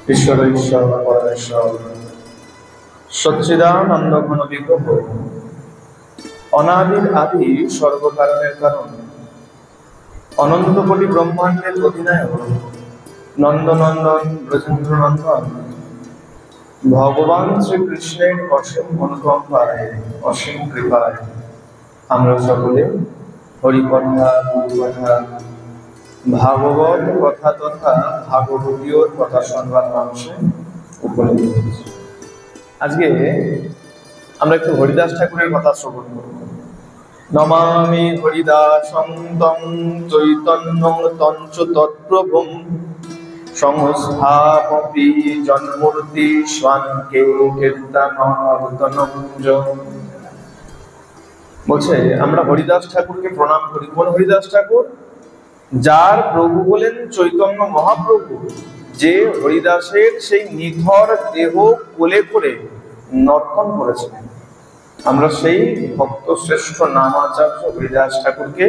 ঈশ্বর ঈশ্বর পরমেশ্বর সচ্চিদানন্দ ঘন বিগ্রহ অনাদির আদি সর্বকারণের কারণ অনন্ত কোটি ব্রহ্মাণ্ডের অধিনায়ক নন্দনন্দন ব্রজেন্দ্র নন্দন ভগবান শ্রীকৃষ্ণের অসীম অনুকম্পায় অসীম কৃপায় আমরা সকলে হরিকথা গুরুকথা ভাগবত কথা তথা ভাগবতীয় কথা শুনবার মানুষে উপনীত হয়েছে। আজকে আমরা একটু হরিদাস ঠাকুরের কথা শ্রবণ করব। নমামি হরিদাসং তং চৈতন্যং তঞ্চ তৎপ্রভুম সংস্থাপি জন্মূর্তি স্বাঙ্কে কীর্তনর্দনং বলছে আমরা হরিদাস ঠাকুরকে প্রণাম করি। কোন হরিদাস ঠাকুর? যার প্রভু বলেন চৈতন্য মহাপ্রভু, যে হরিদাসের সেই নিথর দেহ কোলে করে নর্তন করেছিলেন। আমরা সেই ভক্ত শ্রেষ্ঠ নামাচার্য হরিদাস ঠাকুরকে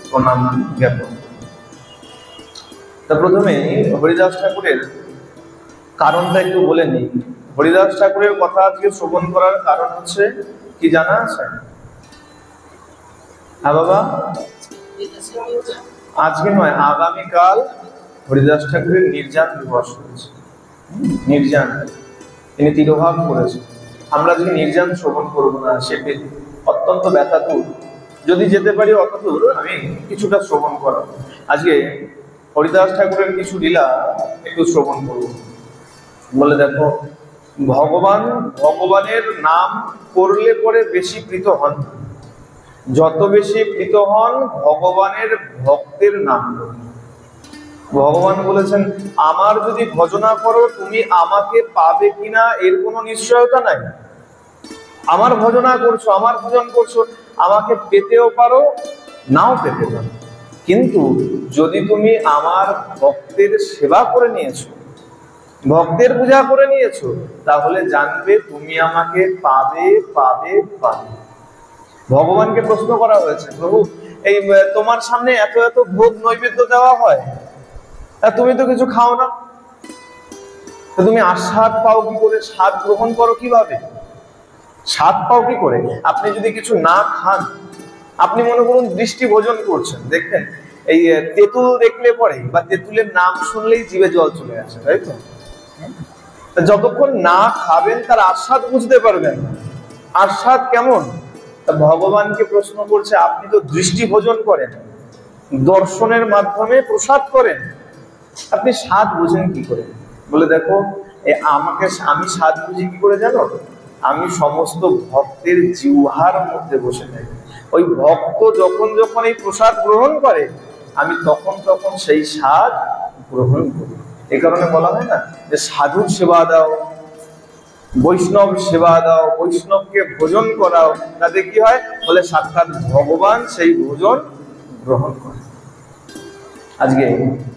প্রণাম জ্ঞাপন করি। তা প্রথমে হরিদাস ঠাকুরের কারণটা একটু বলে নিই। হরিদাস ঠাকুরের কথা আজকে শ্রবণ করার কারণ হচ্ছে কি জানা আছে? হ্যাঁ বাবা, আজকে নয়, আগামীকাল হরিদাস ঠাকুরের নির্যান দিবস হয়েছে। নির্যান তিনি তিরোভাব করেছেন। আমরা যদি নির্যান শ্রবণ করবো না, সেটি অত্যন্ত ব্যথাতুর। যদি যেতে পারি অতদূর আমি কিছুটা শ্রবণ করাবো। আজকে হরিদাস ঠাকুরের কিছু লীলা একটু শ্রবণ করবো। বলে দেখো, ভগবানের নাম করলে পরে বেশি প্রীত হন। যত বেশি প্রীত হন ভগবানের ভক্তের নাম করুন। ভগবান বলেছেন, আমার যদি ভজনা করো তুমি আমাকে পাবে কিনা এর কোনো নিশ্চয়তা নাই। আমার ভজনা করছো, আমার ভজন করছো, আমাকে পেতেও পারো, নাও পেতে পারো। কিন্তু যদি তুমি আমার ভক্তের সেবা করে নিয়েছো, ভক্তের পূজা করে নিয়েছো, তাহলে জানবে তুমি আমাকে পাবে পাবে পাবে। ভগবানকে প্রশ্ন করা হয়েছে, প্রভু এই তোমার সামনে এত এত ভোগ নৈবেদ্য দেওয়া হয়, তুমি তো কিছু খাও না, তুমি আস্বাদ পাও কি করে? স্বাদ গ্রহণ করো কিভাবে? স্বাদ পাও কি করে? আপনি যদি কিছু না খান, আপনি মনে করুন দৃষ্টি ভোজন করছেন, দেখবেন এই তেঁতুল দেখলে পরে বা তেঁতুলের নাম শুনলেই জিভে জল চলে আসে, তাই তো? যতক্ষণ না খাবেন তার আস্বাদ বুঝতে পারবেন। আস্বাদ কেমন? ভগবানকে প্রশ্ন করছে, আপনি তো দৃষ্টি ভোজন করেন, দর্শনের মাধ্যমে প্রসাদ করেন, আপনি স্বাদ বুঝেন কি করে? বলে দেখো, আমি স্বাদ বুঝি কি করে জানো? আমি সমস্ত ভক্তের জিহ্বার মধ্যে বসে থাকি। ওই ভক্ত যখন যখন এই প্রসাদ গ্রহণ করে, আমি তখন তখন সেই স্বাদ গ্রহণ করি। এই কারণে বলা হয় না যে সাধুর সেবা দাও, বৈষ্ণব সেবা দাও, বৈষ্ণবকে ভোজন করাও, তাতে কি হয়? বলে সাক্ষাৎ ভগবান সেই ভোজন গ্রহণ করে। আজকে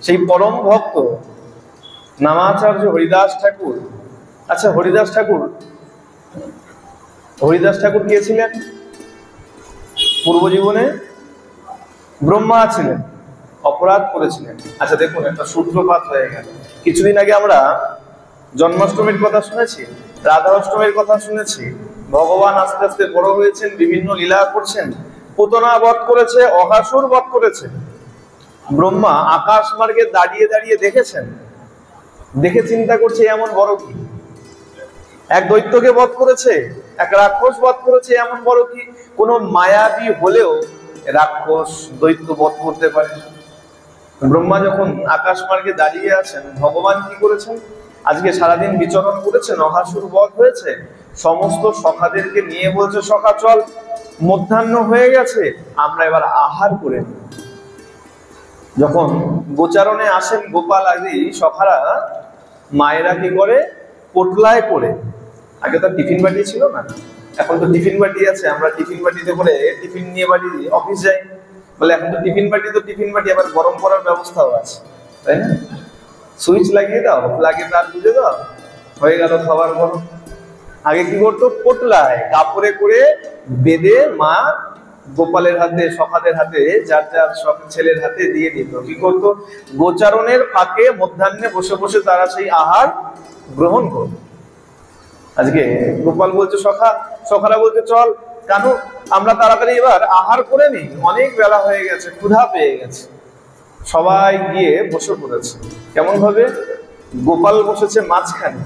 সেই পরম ভক্ত নামাচার্য হরিদাস ঠাকুর। আচ্ছা, হরিদাস ঠাকুর কে ছিলেন? পূর্ব জীবনে ব্রহ্মা ছিলেন, অপরাধ করেছিলেন। আচ্ছা দেখুন, একটা সূত্রপাত হয়ে গেল। কিছুদিন আগে আমরা জন্মাষ্টমীর কথা শুনেছি, রাধা অষ্টমীর কথা শুনেছি। ভগবান আস্তে আস্তে বড় হয়েছেন, বিভিন্ন লীলা করছেন। পুতনা বধ করেছে, অঘাসুর বধ করেছে। ব্রহ্মা আকাশ মার্গে দাঁড়িয়ে দাঁড়িয়ে দেখেছেন, দেখে চিন্তা করছে এমন বড় কি? এক দৈত্যকে বধ করেছে, এক রাক্ষস বধ করেছে, এমন বড় কি? কোন মায়াবী হলেও রাক্ষস দৈত্য বধ করতে পারে। ব্রহ্মা যখন আকাশ মার্গে দাঁড়িয়ে আছেন, ভগবান কি করেছেন? আজকে সারাদিন বিচরণ করেছেন, অঘাসুর বধ হয়েছে, সমস্ত সখাদেরকে নিয়ে বলছে, সখা চল, মধ্যাহ্ন হয়ে গেছে, আমরা এবার আহার করে নিই। যখন গোচারণে আসেন গোপাল আদি সখারা, মায়েরা কি করে? পোটলায় করে, আগে তো টিফিন বাটি ছিল না, এখন তো টিফিন বাটি আছে, আমরা টিফিন বাটিতে করে টিফিন নিয়ে বাড়ি অফিস যাই। বলে এখন তো টিফিন বাটি আবার গরম করার ব্যবস্থাও আছে, তাই না? সুইচ লাগিয়ে দাও, লাগিয়ে তার বুঝে দাও, হয়ে গেল খাবার গরম। আগে কি করতো? পোটলায় কাপড়ে করে বেঁধে মা গোপালের হাতে, সখাদের হাতে, যার যার সব ছেলের হাতে দিয়ে দিত। কি করতো? গোচারণের ফাঁকে মধ্যাহ্নে বসে বসে তারা সেই আহার গ্রহণ করত। আজকে গোপাল বলছে সখারা বলছে চল কানু আমরা তাড়াতাড়ি এবার আহার করে নিই, অনেক বেলা হয়ে গেছে, ক্ষুধা পেয়ে গেছে। সবাই গিয়ে বসে পড়েছে। কেমন ভাবে? গোপাল বসেছে মাঝখানে,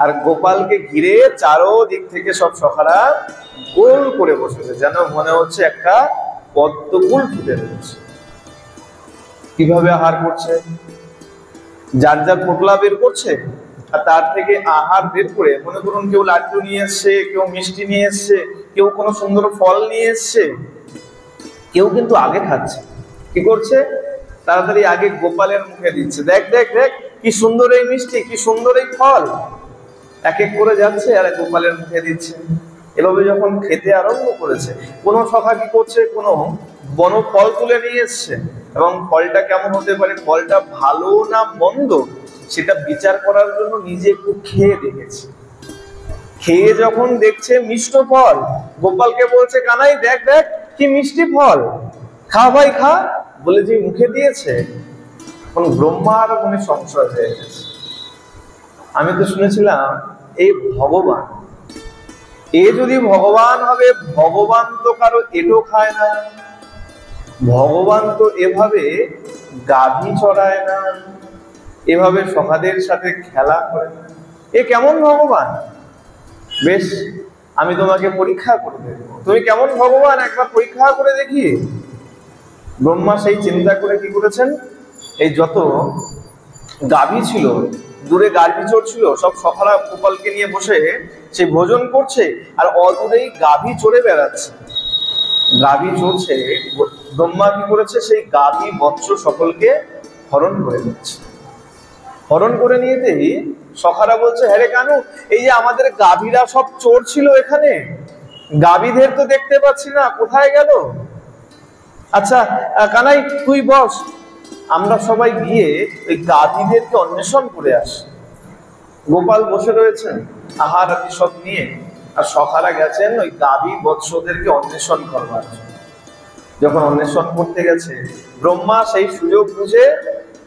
আর গোপালকে ঘিরে চারোদিক থেকে সব সখারা গোল করে বসেছে, যেন মনে হচ্ছে একটা পদ্মফুল ফুটে রয়েছে। কিভাবে আহার করছে? যার যার পোটলা বের করছে, আর তার থেকে আহার বের করে, মনে করুন কেউ লাড্ডু নিয়ে এসছে, কেউ মিষ্টি নিয়ে এসছে, কেউ কোনো সুন্দর ফল নিয়ে এসছে, কেউ কিন্তু আগে খাচ্ছে। কি করছে? তাড়াতাড়ি আগে গোপালের মুখে দিচ্ছে। দেখ দেখ দেখ কি সুন্দর এই মিষ্টি, কি সুন্দর এই ফল। এক এক করে যাচ্ছে আর গোপালের মুখে দিচ্ছে। এভাবে যখন খেতে আরম্ভ করেছে, কোনো সখা কি করছে? কোনো বন ফল তুলে নিয়ে এসছে, এবং ফলটা কেমন হতে পারে, ফলটা ভালো না মন্দ সেটা বিচার করার জন্য নিজে একটু খেয়ে দেখেছে। খেয়ে যখন দেখছে মিষ্ট ফল, গোপালকে বলছে কানাই দেখ দেখ কি মিষ্টি ফল, খা ভাই খা, বলে যে মুখে দিয়েছে। এখন ব্রহ্মার মনে সংশয় হয়ে গেছে। আমি তো শুনেছিলাম এই ভগবান, এ যদি ভগবান হবে, ভগবান তো কারো এটো খায় না, ভগবান তো এভাবে গাভী চড়ায় না, এভাবে সখাদের সাথে খেলা করে না, এ কেমন ভগবান? বেশ, আমি তোমাকে পরীক্ষা করে দেখবো, তুমি কেমন ভগবান একবার পরীক্ষা করে দেখি। ব্রহ্মা সেই চিন্তা করে কি করেছেন, এই যত গাভী ছিল, দূরে গাভী চড়ছিল, সব সখারা গোপালকে নিয়ে বসে সে ভোজন করছে, আর অদূরেই গাভী চড়ে বেড়াচ্ছে। গাভী চড়ছে, ব্রহ্মা কি করেছে, সেই গাভী বৎস সকলকে হরণ করে নিচ্ছে। হরণ করে নিয়েতেই সখারা বলছে, হ্যাঁ রে কানু, এই যে আমাদের গাভীরা সব চোর ছিল এখানে, গাভীদের তো দেখতে পাচ্ছি না, কোথায় গেল? আচ্ছা কানাই তুই বস, আমরা সবাই গিয়ে ওই গাভীদেরকে অন্বেষণ করে আসি। গোপাল বসে রয়েছেন আহার আদি সব নিয়ে, আর সখারা গেছেন ওই গাভী বৎসদেরকে অন্বেষণ করবার জন্য। যখন অন্বেষণ করতে গেছে, ব্রহ্মা সেই সুযোগ বুঝে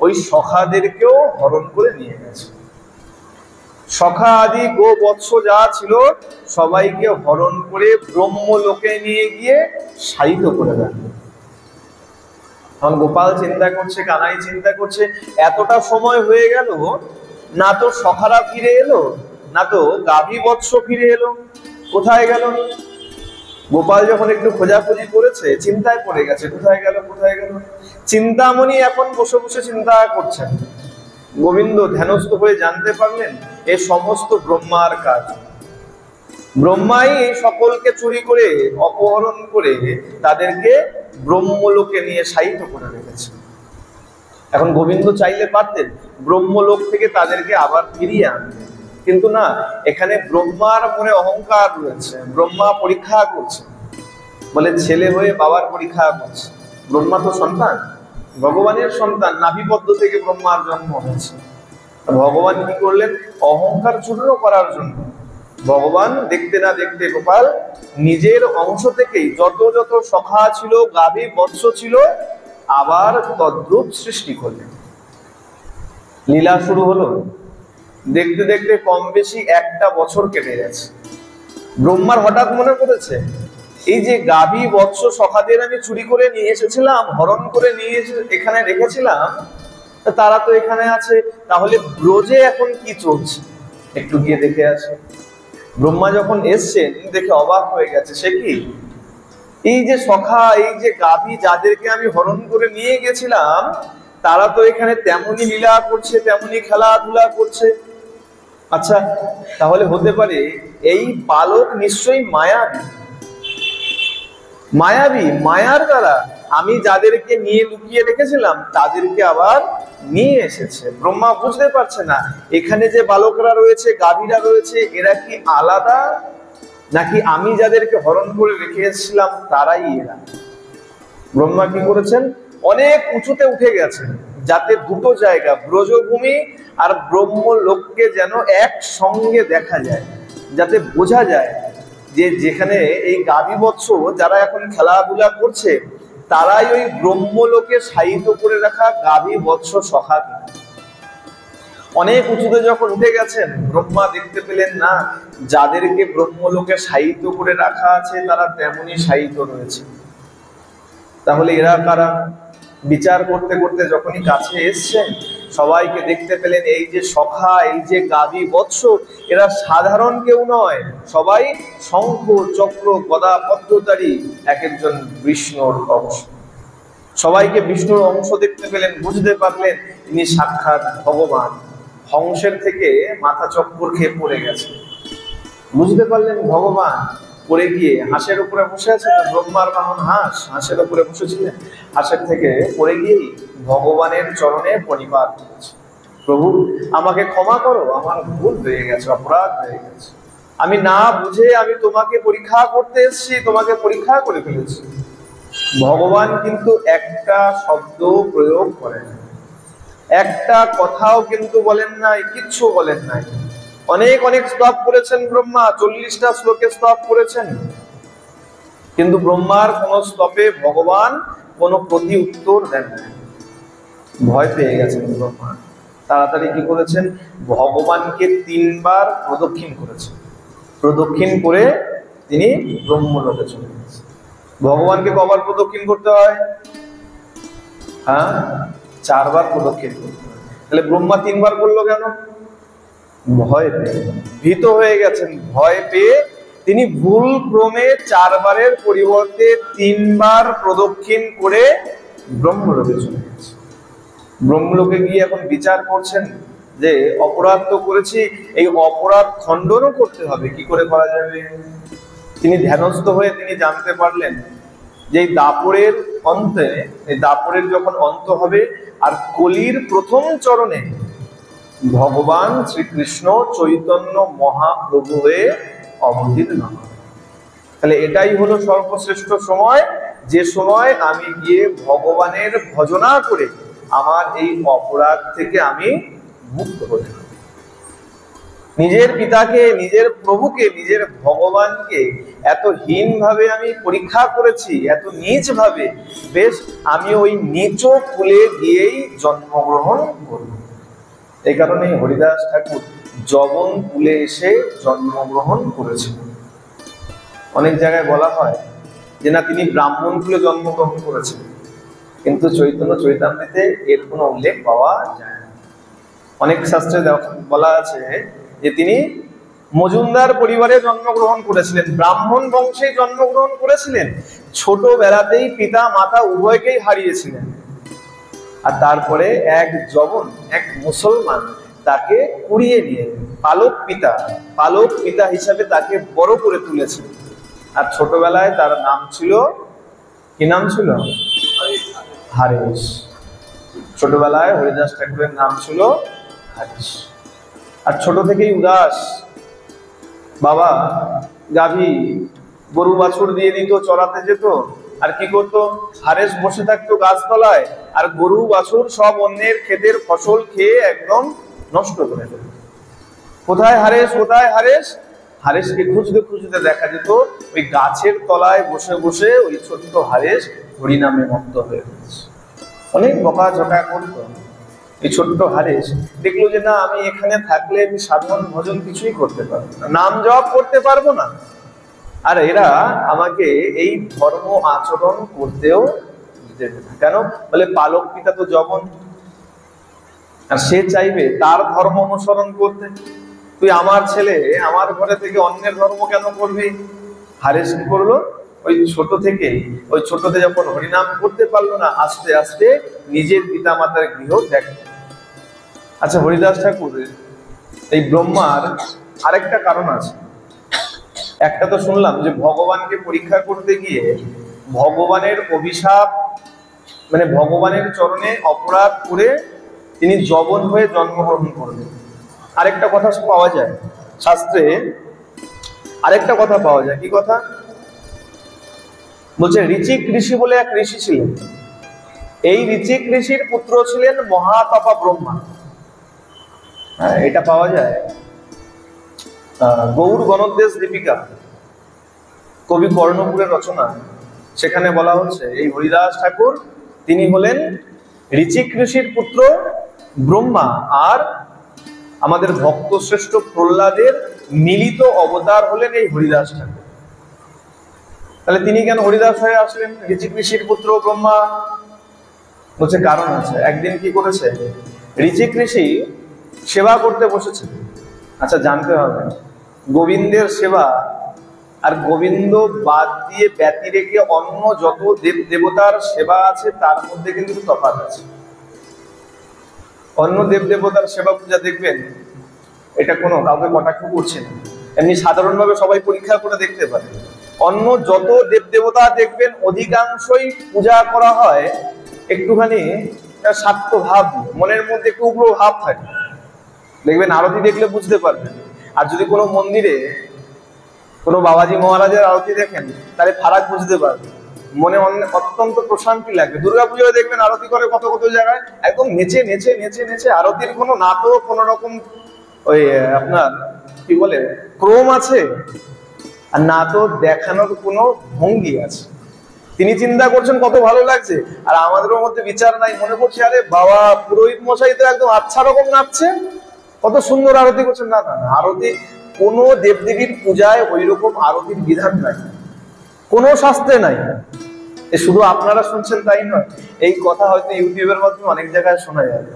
ওই সখাদেরকেও হরণ করে নিয়ে গেছে। সখা আদি গো বৎস যা ছিল সবাইকে হরণ করে ব্রহ্মলোকে নিয়ে গিয়ে শায়িত করে রাখবে। এখন গোপাল চিন্তা করছে, কানাই চিন্তা করছে, এতটা সময় হয়ে গেল, না তো সখারা ফিরে এলো, না তো গাভী বৎস ফিরে এলো, কোথায় গেল? গোপাল যখন একটু খোঁজাখুঁজি করেছে, চিন্তায় পড়ে গেছে, কোথায় গেল কোথায় গেল। চিন্তামণি এখন বসে বসে চিন্তা করছেন। গোবিন্দ ধ্যানস্থ হয়ে জানতে পারলেন এ সমস্ত ব্রহ্মার কাজ। ব্রহ্মাই সকলকে চুরি করে, অপহরণ করে তাদেরকে ব্রহ্মলোকে নিয়ে শায়িত করে রেখেছে। এখন গোবিন্দ চাইলে পারতেন ব্রহ্মলোক থেকে তাদেরকে আবার ফিরিয়ে আনতে, কিন্তু না, এখানে ব্রহ্মার মনে অহংকার রয়েছে। ব্রহ্মা পরীক্ষা করছে, বলে ছেলে হয়ে বাবার পরীক্ষা করছে। ব্রহ্মা তো সন্তান, ভগবানের সন্তান, নাভিপদ্ম থেকে ব্রহ্মার জন্ম হয়েছে। ভগবান কি করলেন? অহংকার চূর্ণ করার জন্য ভগবান দেখতে না দেখতে গোপাল নিজের অংশ থেকেই যত যত সখা ছিল, গাভী বৎস ছিল, আবার তদ্রূপ সৃষ্টি করলেন। লীলা শুরু হলো। দেখতে দেখতে কম বেশি একটা বছর কেটে গেছে। ব্রহ্মার হঠাৎ মনে পড়েছে, এই যে গাভী বৎস সখাদের আমি চুরি করে নিয়ে এসেছিলাম, হরণ করে নিয়ে এসে এখানে রেখেছিলাম, তারা তো এখানে আছে, তাহলে ব্রজে এখন কি চলছে, একটু গিয়ে দেখে আসে। ব্রহ্মা যখন এসছেন, দেখে অবাক হয়ে গেছে। সে কি, এই যে সখা, এই যে গাভী যাদেরকে আমি হরণ করে নিয়ে গেছিলাম, তারা তো এখানে তেমনি লীলা করছে, তেমনি খেলাধুলা করছে। আচ্ছা, তাহলে হতে পারে এই বালক নিশ্চয়ই মায়াবী। মায়াবী, মায়ার দ্বারা আমি যাদেরকে নিয়ে লুকিয়ে রেখেছিলাম তাদেরকে আবার নিয়ে এসেছে। ব্রহ্মা বুঝতে পারছে না এখানে যে বালকরা রয়েছে, গাভীরা রয়েছে, এরা কি আলাদা, নাকি আমি যাদেরকে হরণ করে রেখে এসেছিলাম তারাই এরা। ব্রহ্মা কি করেছেন, অনেক উঁচুতে উঠে গেছেন, যাতে দুটো জায়গা, ব্রজভূমি আর ব্রহ্মলোককে যেন এক সঙ্গে দেখা যায়, যাতে বোঝা যায় যে যেখানে এই গাভী বৎস যারা এখন খেলাধুলা করছে তারাই ওই ব্রহ্মলোকে শায়িত করে রাখা গাভী বৎস সখা কিনা। অনেক উঁচুতে যখন উঠে গেছেন ব্রহ্মা দেখতে পেলেন না যাদেরকে ব্রহ্মলোকে শায়িত করে রাখা আছে তারা তেমনি শায়িত রয়েছে। তাহলে এরা কারা? বিচার করতে করতে যখনই কাছে এসছেন সবাইকে দেখতে পেলেন এই যে সখা, এই যে গাভী বৎস, এরা সাধারণ কেউ নয়, সবাই শঙ্খ চক্র গদা পদ্মধারী এক একজন বিষ্ণুর অংশ। সবাইকে বিষ্ণুর অংশ দেখতে পেলেন, বুঝতে পারলেন তিনি সাক্ষাৎ ভগবান। হংসের থেকে মাথা চক্কর খেয়ে পড়ে গেছে, বুঝতে পারলেন ভগবান। পড়ে গিয়ে হাঁসের উপরে বসে আছে, ব্রহ্মার বাহন হাঁস, হাঁসের উপরে বসেছিলেন, হাঁসের থেকে পড়ে গিয়েই ভগবানের চরণে প্রণিপাত করেছে, প্রভু আমাকে ক্ষমা করো, আমার ভুল হয়ে গেছে, অপরাধ হয়ে গেছে, আমি না বুঝে আমি তোমাকে পরীক্ষা করতে এসেছি, তোমাকে পরীক্ষা করে ফেলেছি। ভগবান কিন্তু একটা শব্দ প্রয়োগ করেন, একটা কথাও কিন্তু বলেন নাই, কিচ্ছু বলেন নাই। অনেক অনেক স্তব করেছেন ব্রহ্মা, 40টা শ্লোকে স্তব করেছেন, কিন্তু ব্রহ্মার কোন স্তবে ভগবান কোন প্রতি উত্তর দেন না। ভয় পেয়ে গেছেন ব্রহ্মা, তাড়াতাড়ি কি করেছেন, ভগবানকে 3 বার প্রদক্ষিণ করেছেন। প্রদক্ষিণ করে তিনি ব্রহ্মলোকে চলে গেছেন। ভগবানকে কবার প্রদক্ষিণ করতে হয়? হ্যাঁ, 4 বার প্রদক্ষিণ করতে হয়। তাহলে ব্রহ্মা 3 বার করলো কেন? ভয় পেয়ে, ভীত হয়ে গেছেন। ভয় পেয়ে তিনি ভুল ক্রমে 4 বারের পরিবর্তে 3 বার প্রদক্ষিণ করে ব্রহ্মলোকে চলে গেছে। ব্রহ্মলোকে গিয়ে এখন বিচার করছেন যে অপরাধ তো করেছি, এই অপরাধ খণ্ডনও করতে হবে, কি করে করা যাবে? তিনি ধ্যানস্থ হয়ে তিনি জানতে পারলেন যে এই দাপরের অন্তে, এই দাপরের যখন অন্ত হবে আর কলির প্রথম চরণে ভগবান শ্রীকৃষ্ণ চৈতন্য মহাপ্রভু হয়ে অবতীর্ণ হবে। তাহলে এটাই হলো সর্বশ্রেষ্ঠ সময়, যে সময় আমি গিয়ে ভগবানের ভজনা করে আমার এই অপরাধ থেকে আমি মুক্ত হতে পারি। নিজের পিতাকে, নিজের প্রভুকে, নিজের ভগবানকে এত হীন ভাবে আমি পরীক্ষা করেছি, এত নীচ ভাবে, বেশ আমি ওই নিচ কুলে গিয়েই জন্মগ্রহণ করব। এই কারণেই হরিদাস ঠাকুর যবন কুলে এসে জন্মগ্রহণ করেছেন। অনেক জায়গায় বলা হয় যে না তিনি ব্রাহ্মণ কুলে জন্মগ্রহণ করেছেন, কিন্তু চৈতন্য চৈতামৃতে এর কোনো উল্লেখ পাওয়া যায় না। অনেক শাস্ত্রে বলা আছে যে তিনি মজুমদার পরিবারে জন্মগ্রহণ করেছিলেন, ব্রাহ্মণ বংশে জন্মগ্রহণ করেছিলেন, ছোটবেলাতেই পিতা মাতা উভয়কেই হারিয়েছিলেন। আর তারপরে এক যবন, এক মুসলমান তাকে কুড়িয়ে নিয়ে পালক পিতা হিসাবে তাকে বড় করে তুলেছেন। আর ছোটবেলায় তার নাম ছিল, কি নাম ছিল? হারেশ। ছোটবেলায় হরিদাস ঠাকুরের নাম ছিল হারেশ। আর ছোট থেকেই উদাস, বাবা গাভী গরু বাছুর দিয়ে দিত, চড়াতে যেত, আর কি করতো, হারেশ বসে থাকতো গাছতলায়, আর গরু বাছুর সব অন্যের ক্ষেতের ফসল খেয়ে একদম নষ্ট করে দিত। কোথায় হারেশ, কোথায় হারেশ? হারেশকে খুঁজতে খুঁজতে দেখা যেত ওই গাছের তলায় বসে বসে ওই ছোট্ট হারেশ হরিনামে মত্ত হয়ে গেছে। অনেক বকাঝকা করতো। এই ছোট্ট হারেশ দেখলো যে না, আমি এখানে থাকলে আমি সাধারণ ভজন কিছুই করতে পারবো না, নাম জপ করতে পারবো না, আর এরা আমাকে এই ধর্ম আচরণ করতেও দেবে না। কেন? বলে পালক পিতা তো যবন, আর সে চাইবে তার ধর্ম অনুসরণ করতে। তুই আমার ছেলে, আমার ঘরে থেকে অন্যের ধর্ম কেন করবি? হারেশ কি করলো, ওই ছোটতে যখন হরিনাম করতে পারলো না, আস্তে আস্তে নিজের পিতা মাতার গৃহ ত্যাগ। আচ্ছা, হরিদাস ঠাকুর এই ব্রহ্মার আরেকটা কারণ আছে। একটা তো শুনলাম যে ভগবানকে পরীক্ষা করতে গিয়ে ভগবানের অভিশাপ, মানে ভগবানের চরণে অপরাধ করে তিনি যবন হয়ে জন্মগ্রহণ করলেন। আরেকটা কথা পাওয়া যায় শাস্ত্রে, আরেকটা কথা পাওয়া যায়। কি কথা বলছে? ঋচিক ঋষি বলে এক ঋষি ছিলেন। এই ঋচিক ঋষির পুত্র ছিলেন মহাতপা ব্রহ্মা। এটা পাওয়া যায় গৌর গণোদ্দেশ দীপিকা, কবি কর্ণপুরের রচনা, সেখানে বলা হচ্ছে এই হরিদাস ঠাকুর তিনি হলেন ঋচিক ঋষির পুত্র ব্রহ্মা আর আমাদের ভক্ত শ্রেষ্ঠ প্রহ্লাদের মিলিত অবতার হলেন এই হরিদাস ঠাকুর। তাহলে তিনি কেন হরিদাস হয়ে আসলেন, ঋচিক ঋষির পুত্র ব্রহ্মা? বলছে কারণ আছে। একদিন কি করেছে, ঋচিক ঋষি সেবা করতে বসেছে। আচ্ছা, জানতে হবে গোবিন্দের সেবা আর গোবিন্দ বাদ দিয়ে ব্যতি রেখে অন্য যত দেব দেবতার সেবা আছে তার মধ্যে কিন্তু তফাৎ আছে। অন্য দেব দেবতার সেবা পূজা দেখবেন, এটা কোনো কাউকে কটাক্ষ করছে না, এমনি সাধারণভাবে সবাই পরীক্ষা করে দেখতে পারে। অন্য যত দেব দেবতা দেখবেন অধিকাংশই পূজা করা হয় একটুখানি স্বার্থ ভাব, মনের মধ্যে একটু উগ্র ভাব থাকে। দেখবেন আরতি দেখলে বুঝতে পারবেন। আর যদি কোনো মন্দিরে কোনো বাবাজি মহারাজের আরতি দেখেন তাহলে ফারাক বুঝতে পারবেন, মনে অত্যন্ত প্রশান্তি লাগবে। দুর্গাপুজোয় দেখবেন আরতি করে কত কত জায়গায় একদম নেচে নেচে নেচে নেচে, আরতির কোনো না তো কোনো রকম ওই আপনার কি বলে ক্রম আছে, আর না তো দেখানোর কোনো ভঙ্গি আছে। তিনি চিন্তা করছেন কত ভালো লাগছে, আর আমাদের মধ্যে বিচার নাই, মনে করছে আরে বাবা পুরোহিত মশাই তো একদম আচ্ছা রকম নাচছে, কত সুন্দর আরতি করছেন। না না, আরতি কোনো দেবদেবীর পূজায় ওই রকম আরতির বিধান নাই, কোনো শাস্ত্রে নাই। শুধু আপনারা শুনছেন তাই নয়, এই কথা হয়তো ইউটিউবের মাধ্যমে অনেক জায়গায় শোনা যাবে।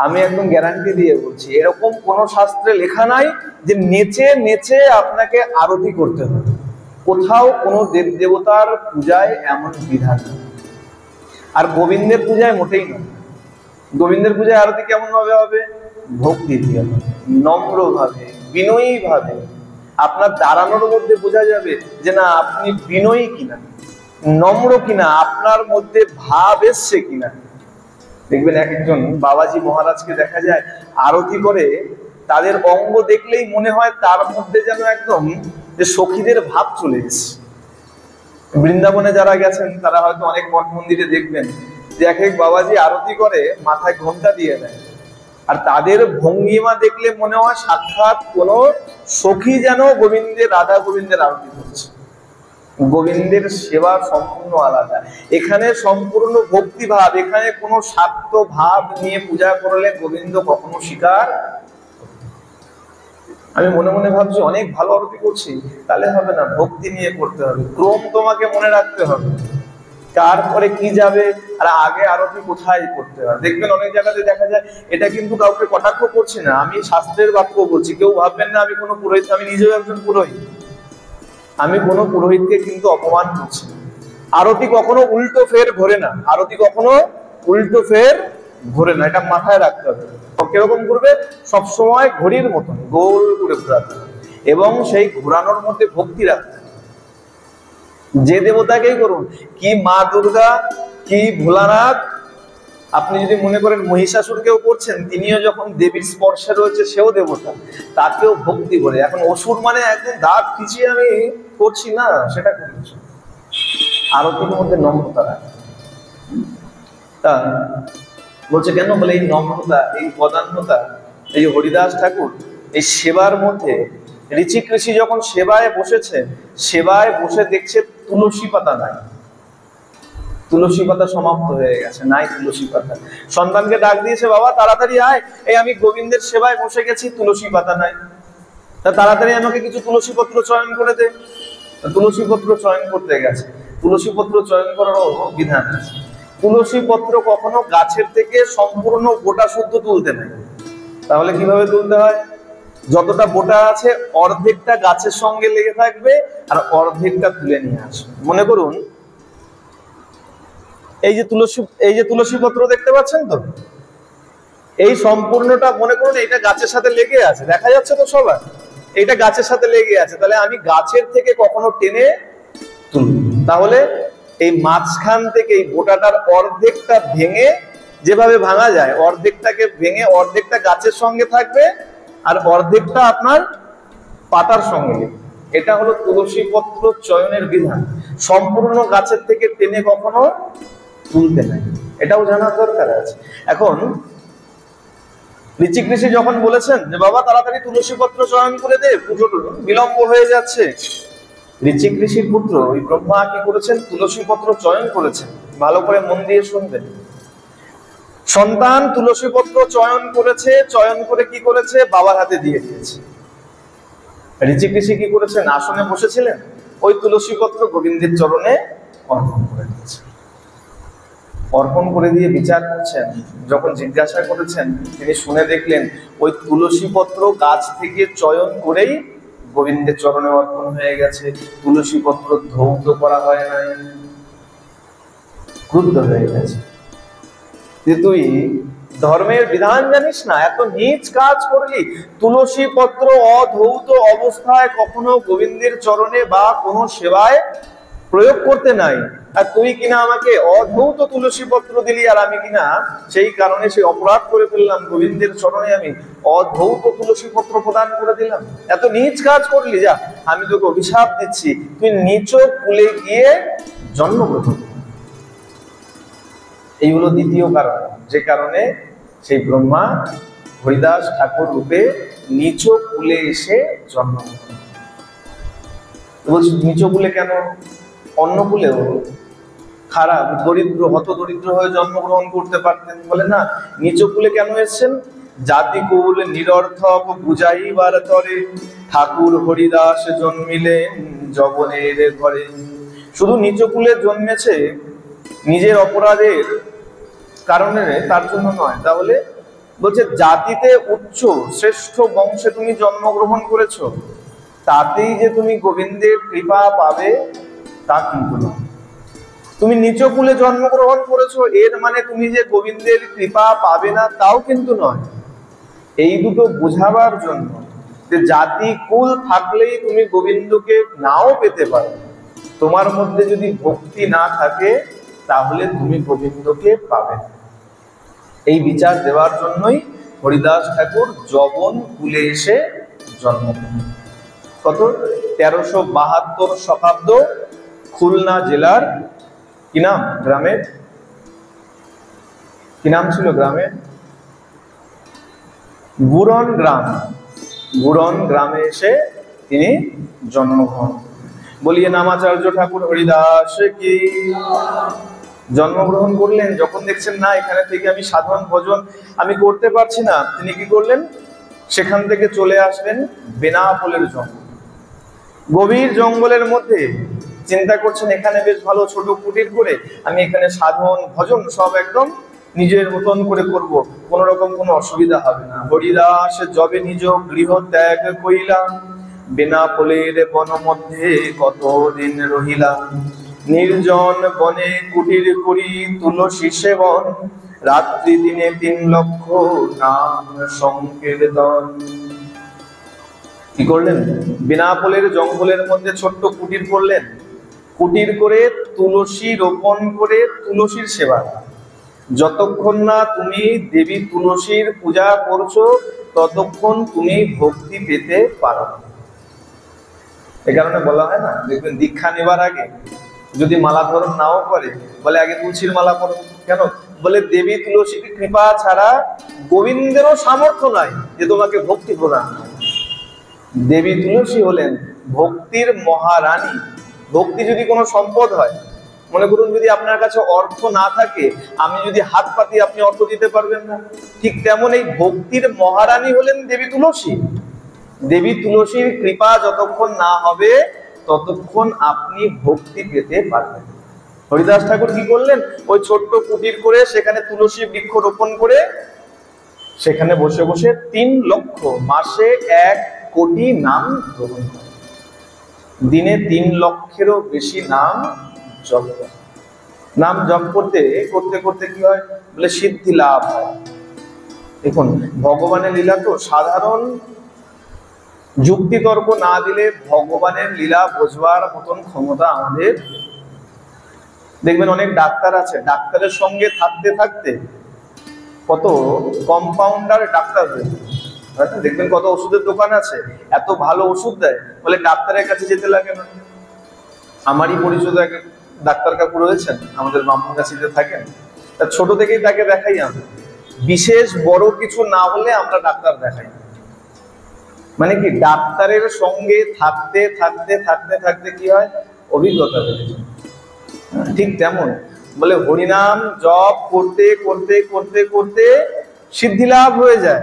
আমি একদম গ্যারান্টি দিয়ে বলছি, এরকম কোন শাস্ত্রে লেখা নাই যে নেচে নেচে আপনাকে আরতি করতে হবে। কোথাও কোনো দেব দেবতার পূজায় এমন বিধান নেই। আর গোবিন্দের পূজায় মোটেই নয়। গোবিন্দের পূজায় আরতি কেমন ভাবে হবে? ভক্তি দিয়ে, নম্র ভাবে, বিনয়ী ভাবে। আপনার দাঁড়ানোর মধ্যে বোঝা যাবে যে না আপনি বিনয়ী কিনা, নম্র কিনা, আপনার মধ্যে ভাব এসছে কিনা। দেখবেন এক একজন বাবাজি মহারাজকে দেখা যায় আরতি করে, তাদের অঙ্গ দেখলেই মনে হয় তার মধ্যে যেন একদম যে সখীদের ভাব চলে এসছে। বৃন্দাবনে যারা গেছেন তারা হয়তো অনেক মঠ মন্দিরে দেখবেন যে এক এক বাবাজি আরতি করে মাথায় ঘোমটা দিয়ে দেয়, আর তাদের ভঙ্গিমা দেখলে মনে হয় সাক্ষাৎ কোন সখী যেন গোবিন্দের, রাধা গোবিন্দের আরতি করছে। গোবিন্দের সেবা সম্পূর্ণ আলাদা, এখানে সম্পূর্ণ ভক্তি ভাব, এখানে কোনো স্বার্থ ভাব নিয়ে পূজা করলে গোবিন্দ কখনো স্বীকার। আমি মনে মনে ভাবছি অনেক ভালো আরতি করছি, তাহলে হবে না, ভক্তি নিয়ে করতে হবে, ক্রম তোমাকে মনে রাখতে হবে, তারপরে কি যাবে আর আগে আরতি কোথায় করতে হবে। দেখবেন অনেক জায়গাতে দেখা যায়, এটা কিন্তু কাউকে কটাক্ষ করছি না, আমি শাস্ত্রের বাক্য বলছি, কেউ ভাববেন না আমি কোনো পুরোহিত, আমি নিজেও একজন পুরোহিত, আমি কোনো পুরোহিতকে কিন্তু অপমান করছি না। আরতি কখনো উল্টো ফের ঘোরে না, আরতি কখনো উল্টো ফের ঘোরে না, এটা মাথায় রাখতে হবে। কিরকম করবে? সবসময় ঘড়ির মতন গোল করে ঘোরাতে হবে, এবং সেই ঘোরানোর মধ্যে ভক্তি রাখতে হবে। যে দেবতাকেই করুন, কি মা দুর্গা, কি ভোলানাথ, আপনি যদি মনে করেন মহিষাসুরকেও করছেন, তিনিও যখন দেবীর স্পর্শে রয়েছে, সেও দেবতা, তাকেও ভক্তি করে। এখন অসুর মানে একদম দাঁত খিচিয়ে আমি করছি না, সেটা করছি। আরতির মধ্যে নম্রতা রাখে। তা বলছে কেন? বলে এই নম্রতা, এই পদান্যতা, এই যে হরিদাস ঠাকুর এই সেবার মধ্যে, ঋচিক ঋষি যখন সেবায় বসেছে, সেবায় বসে দেখছে তুলসী পাতা নাই, তুলসী পাতা সমাপ্ত হয়ে গেছে, নাই তুলসী পাতা। সন্তানকে ডাক দিয়েছে, বাবা তাড়াতাড়ি আয়, এই আমি গোবিন্দের সেবায় বসে গেছি, তুলসী পাতা নাই, তা তাড়াতাড়ি আমাকে কিছু তুলসী পত্র চয়ন করে দে। তুলসী পত্র চয়ন করতে গেছে, তুলসী পত্র চয়ন করারও বিধান আছে। তুলসী পত্র কখনো গাছের থেকে সম্পূর্ণ গোটা শুদ্ধ তুলতে নেই। তাহলে কিভাবে তুলতে হয়? যতটা বোটা আছে অর্ধেকটা গাছের সঙ্গে লেগে থাকবে, আর অর্ধেকটা তুলে নিয়ে আসবে। মনে করুন এই যে তুলসী পত্র দেখতে পাচ্ছেন তো, এই সম্পূর্ণটা মনে করুন এটা গাছের সাথে লেগে আছে, দেখা যাচ্ছে তো সবার, এইটা গাছের সাথে লেগে আছে। তাহলে আমি গাছের থেকে কখনো টেনে তুলব, তাহলে এই মাঝখান থেকে এই বোটাটার অর্ধেকটা ভেঙে, যেভাবে ভাঙা যায়, অর্ধেকটাকে ভেঙে অর্ধেকটা গাছের সঙ্গে থাকবে, আর অর্ধেকটা আপনার পাতার সঙ্গে। এটা হলো তুলসী পত্র চয়নের বিধান। সম্পূর্ণ গাছের থেকে টেনে কখনো তুলতে নাই, এটাও জানার দরকার আছে। এখন ঋচিক ঋষি যখন বলেছেন যে বাবা তাড়াতাড়ি তুলসী পত্র চয়ন করে দে, পুজো বিলম্ব হয়ে যাচ্ছে, ঋচিক ঋষির পুত্র ওই ব্রহ্মা কি করেছেন? তুলসী পত্র চয়ন করেছেন। ভালো করে মন দিয়ে শুনবেন। সন্তান তুলসী পত্র চয়ন করেছে, চয়ন করে কি করেছে? বাবার হাতে দিয়ে দিয়েছে। ঋচিক ঋষি কি করেছেন? আসনে বসেছিলেন, ওই তুলসী পত্র গোবিন্দের চরণে অর্পণ করে দিয়েছে। অর্পণ করে দিয়ে বিচার করছেন, যখন জিজ্ঞাসা করেছেন তিনি শুনে দেখলেন ওই তুলসী পত্র গাছ থেকে চয়ন করেই গোবিন্দের চরণে অর্পণ হয়ে গেছে, তুলসী পত্র ধৌত করা হয় নাই। ক্রুদ্ধ হয়ে গেছে যে তুই ধর্মের বিধান জানিস না, এত নীচ কাজ করলি। তুলসী পত্র অধৌত অবস্থায় কখনো গোবিন্দের চরণে বা কোনো সেবায় প্রয়োগ করতে নাই, আর তুই কিনা আমাকে অধৌত তুলসী পত্র দিলি, আর আমি কিনা সেই কারণে সেই অপরাধ করে ফেললাম, গোবিন্দের চরণে আমি অধৌত তুলসী পত্র প্রদান করে দিলাম। এত নীচ কাজ করলি, যা আমি তোকে অভিশাপ দিচ্ছি, তুই নিচ কুলে গিয়ে জন্মগ্রহণ। এই হলো দ্বিতীয় কারণ, যে কারণে সেই ব্রহ্মা হরিদাস ঠাকুর রূপে নিচ কুলে এসে জন্মগ্রহণ। বলছি নিচ কুলে কেন? অন্য কুলেও খারাপ দরিদ্র হত দরিদ্র হয়ে জন্মগ্রহণ করতে পারতেন, বলে না, নিচ কুলে কেন এসেছেন? জাতি কুল নিরর্থক বুঝাইবার তরে ঠাকুর হরিদাস জন্মিলেন জবনের ঘরে। শুধু নিচ কুলে জন্মেছে নিজের অপরাধের কারণে, তার জন্য নয়। তাহলে বলছে জাতিতে উচ্চ শ্রেষ্ঠ বংশে তুমি জন্মগ্রহণ করেছো, তাতেই যে তুমি গোবিন্দের কৃপা পাবে তা কিন্তু নয়। তুমি নিচ কুলে জন্মগ্রহণ করেছো, এর মানে তুমি যে গোবিন্দের কৃপা পাবে না তাও কিন্তু নয়। এই দুটো বোঝাবার জন্য যে জাতি কুল থাকলেই তুমি গোবিন্দকে নাও পেতে পারো, তোমার মধ্যে যদি ভক্তি না থাকে তাহলে তুমি গোবিন্দকে পাবে না। এই বিচার দেওয়ার জন্যই হরিদাস ঠাকুর যবন কুলে এসে জন্মগ্রহণ। কত? 1372 শতাব্দ, খুলনা জেলার কি নাম গ্রামের? কি নাম ছিল গ্রামের? বুরন গ্রাম। বুরন গ্রামে এসে তিনি জন্মগ্রহণ। বলিয়ে নামাচার্য ঠাকুর হরিদাস কি। জন্মগ্রহণ করলেন, যখন দেখছেন না এখানে থেকে আমি সাধন ভজন আমি করতে পারছি না, তিনি কি করলেন? সেখান থেকে চলে আসলেন বেনাপোলের জঙ্গল। গভীর জঙ্গলের মধ্যে চিন্তা করছেন এখানে বেশ ভালো ছোট কুটির করে আমি এখানে সাধন ভজন সব একদম নিজের মতন করে করব, কোন রকম কোনো অসুবিধা হবে না। হরিদাস যবে নিজ গৃহ ত্যাগ কইলা বেনাপোলের বন মধ্যে কতদিন রহিলা। নির্জন বনে কুটির করি তুলসী সেবন রাত্রি দিনে 3 লক্ষ নাম সংকীর্তন। কি করলেন? বেনাপোলের জঙ্গলের মধ্যে ছোট্ট কুটির করলেন, কুটির করে তুলসী রোপণ করে তুলসীর সেবা। যতক্ষণ না তুমি দেবী তুলসীর পূজা করছো ততক্ষণ তুমি ভক্তি পেতে পারো। এ কারণে বলা হয় না, দেখবেন দীক্ষা নেবার আগে যদি মালা ধরন নাও করে বলে আগে তুলসীর মালা করো। কেন? বলে দেবী তুলসীর কৃপা ছাড়া গোবিন্দেরও সামর্থ্য নাই যে তোমাকে ভক্তি প্রদান। দেবী তুলসী হলেন ভক্তির মহারানী। ভক্তি যদি কোনো সম্পদ হয়, মনে করুন যদি আপনার কাছে অর্থ না থাকে, আমি যদি হাত পাতি আপনি অর্থ দিতে পারবেন না, ঠিক তেমন এই ভক্তির মহারানী হলেন দেবী তুলসী। দেবী তুলসীর কৃপা যতক্ষণ না হবে ততক্ষণ আপনি ভক্তি পেতে পারবেন। হরিদাস ঠাকুর কি করলেন? ওই ছোট্ট কুটির করে সেখানে তুলসী বৃক্ষ রোপণ করে সেখানে বসে বসে 3 লক্ষ, মাসে 1 কোটি নাম গ্রহণ করে, দিনে 3 লক্ষেরও বেশি নাম জপ করে। নাম জপ করতে করতে করতে কি হয়? বলে সিদ্ধি লাভ হয়। দেখুন ভগবানের লীলা তো সাধারণ যুক্তি তর্ক না দিলে ভগবানের লীলা বোঝবার মতন ক্ষমতা আমাদের। দেখবেন অনেক ডাক্তার আছে, ডাক্তারের সঙ্গে থাকতে থাকতে কত কম্পাউন্ডার ডাক্তার হয়ে যায়। দেখবেন কত ওষুধের দোকান আছে, এত ভালো ওষুধ দেয়, বলে ডাক্তারের কাছে যেতে লাগে না। আমারই পরিচিত এক ডাক্তার কাকু রয়েছেন, আমাদের মামুর কাছে থাকেন, ছোট থেকেই তাকে দেখাই। আমি বিশেষ বড় কিছু না হলে আমরা ডাক্তার দেখাই। মানে কি, ডাক্তারের সঙ্গে থাকতে থাকতে থাকতে থাকতে কি হয়, অভিজ্ঞতা বেড়ে যায়। ঠিক তেমন বলে হরিনাম জপ করতে করতে করতে করতে সিদ্ধি লাভ হয়ে যায়।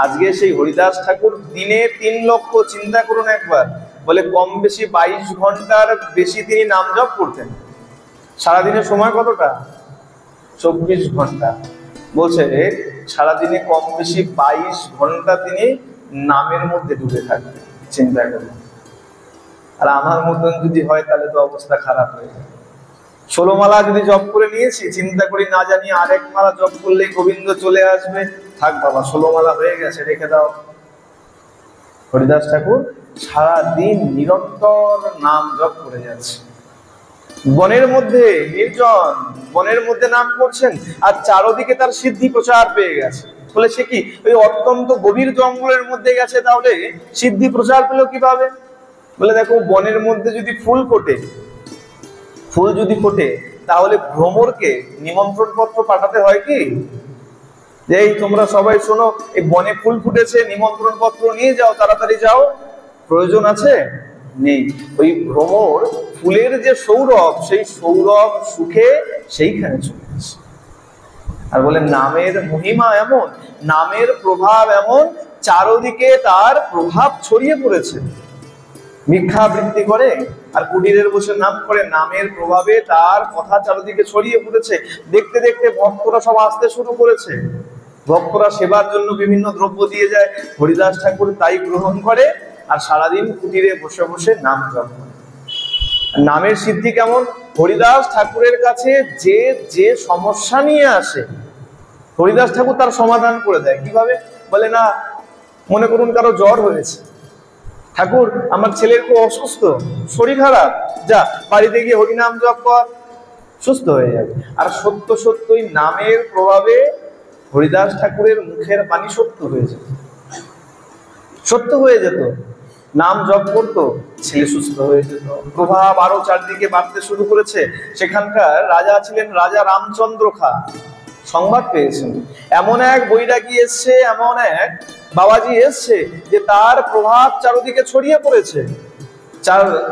আজকে সেই হরিদাস ঠাকুর দিনে 3 লক্ষ, চিন্তা করুন একবার, বলে কম বেশি 22 ঘন্টার বেশি তিনি নাম জপ করতেন। সারাদিনের সময় কতটা? 24 ঘন্টা। বলছে সারাদিনে কম বেশি 22 ঘন্টা তিনি নামের মধ্যে ডুবে থাকতেন। চিন্তা করুন। আর আমার মতন যদি হয় তাহলে তো অবস্থা খারাপ হয়ে যায়। 16 মালা যদি জপ করে নিয়েছি, চিন্তা করি না জানি আরেক মালা জপ করলেই গোবিন্দ চলে আসবে, থাক বাবা 16 মালা হয়ে গেছে, রেখে দাও। হরিদাস ঠাকুর সারাদিন নিরন্তর নাম জপ করে যাচ্ছে। বনের মধ্যে, নির্জন বনের মধ্যে নাম করছেন, আর চারদিকে তার সিদ্ধি প্রচার পেয়ে গেছে। বলে সে কি, ওই অত্যন্ত গভীর জঙ্গলের মধ্যে গেছে, তাহলে সিদ্ধি প্রচার পেল কিভাবে? বলে দেখো, বনের মধ্যে যদি ফুল ফোটে, ফুল যদি ফোটে, তাহলে ভ্রমরকে নিমন্ত্রণ পত্র পাঠাতে হয় কি, যে এই তোমরা সবাই শোনো, এই বনে ফুল ফুটেছে, নিমন্ত্রণ পত্র নিয়ে যাও, তাড়াতাড়ি যাও। প্রয়োজন আছে? নেই। ওই ভ্রমর ফুলের যে সৌরভ, সেই সৌরভ সুখে সেইখানে চলে আসে। আর বলে নামের মহিমা এমন, নামের প্রভাব এমন, চারদিকে তার প্রভাব ছড়িয়ে পড়েছে। ভিক্ষাবৃত্তি করে আর কুটিরের বসে নাম করে, নামের প্রভাবে তার কথা চারদিকে ছড়িয়ে পড়েছে। দেখতে দেখতে ভক্তরা সব আসতে শুরু করেছে। ভক্তরা সেবার জন্য বিভিন্ন দ্রব্য দিয়ে যায়, হরিদাস ঠাকুর তাই গ্রহণ করে আর সারাদিন কুটিরে বসে বসে নাম জপ করে। নামের সিদ্ধি কেমন? হরিদাস ঠাকুরের কাছে যে যে সমস্যা নিয়ে আসে, হরিদাস ঠাকুর তার সমাধান করে দেয়। কিভাবে? বলে না, মনে করুন কারো জ্বর হয়েছে, ঠাকুর আমার ছেলের খুব অসুস্থ, শরীর খারাপ, যা বাড়িতে গিয়ে হরিনাম জপ কর, সুস্থ হয়ে যাবে। আর সত্য সত্যই নামের প্রভাবে হরিদাস ঠাকুরের মুখের পানি সত্য হয়ে যেত, সত্য হয়ে যেত। নাম জপ করতো, ছেলে সুস্থ হয়ে যেত। প্রভাব আরো চারদিকে বাড়তে শুরু করেছে। সেখানকার রাজা ছিলেন রাজা রামচন্দ্র খা, সংবাদ পেয়েছেন এমন এক বৈরাগী এসছে, এমন এক বাবাজি এসছে যে তার প্রভাব চারদিকে ছড়িয়ে পড়েছে।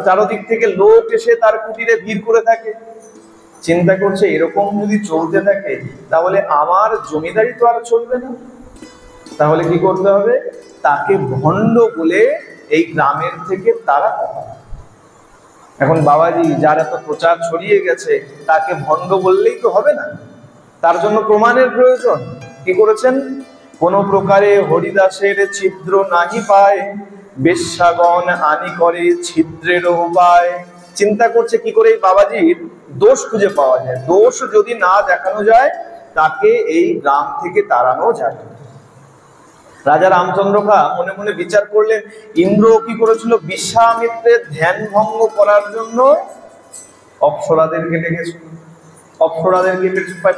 চারদিক থেকে লোক এসে তার কুটিরে ভিড় করে থাকে। চিন্তা করছে এরকম যদি চলতে থাকে তাহলে আমার জমিদারি তো আর চলবে না। তাহলে কি করতে হবে? তাকে ভণ্ড বলে এই গ্রামের থেকে তারা কথা। এখন বাবাজি যার এত প্রচার ছড়িয়ে গেছে, তাকে ভণ্ড বললেই তো হবে না, তার জন্য প্রমাণের প্রয়োজন। কি করেছেন? কোন প্রকারে হরিদাসের ছিদ্র নাহি পায়, বেশ্যাগণ আনি করে ছিদ্রের উপায়। চিন্তা করছে কি করে এই বাবাজির দোষ খুঁজে পাওয়া যায়। দোষ যদি না দেখানো যায়, তাকে এই গ্রাম থেকে তাড়ানো যায়। রাজা রামচন্দ্র খা মনে মনে বিচার করলেন, ইন্দ্র কি করেছিল? বিশ্বামিত্রের ধ্যান ভঙ্গ করার জন্য অপ্সরাদেরকে ডেকেছিল, অপ্সরাদেরকে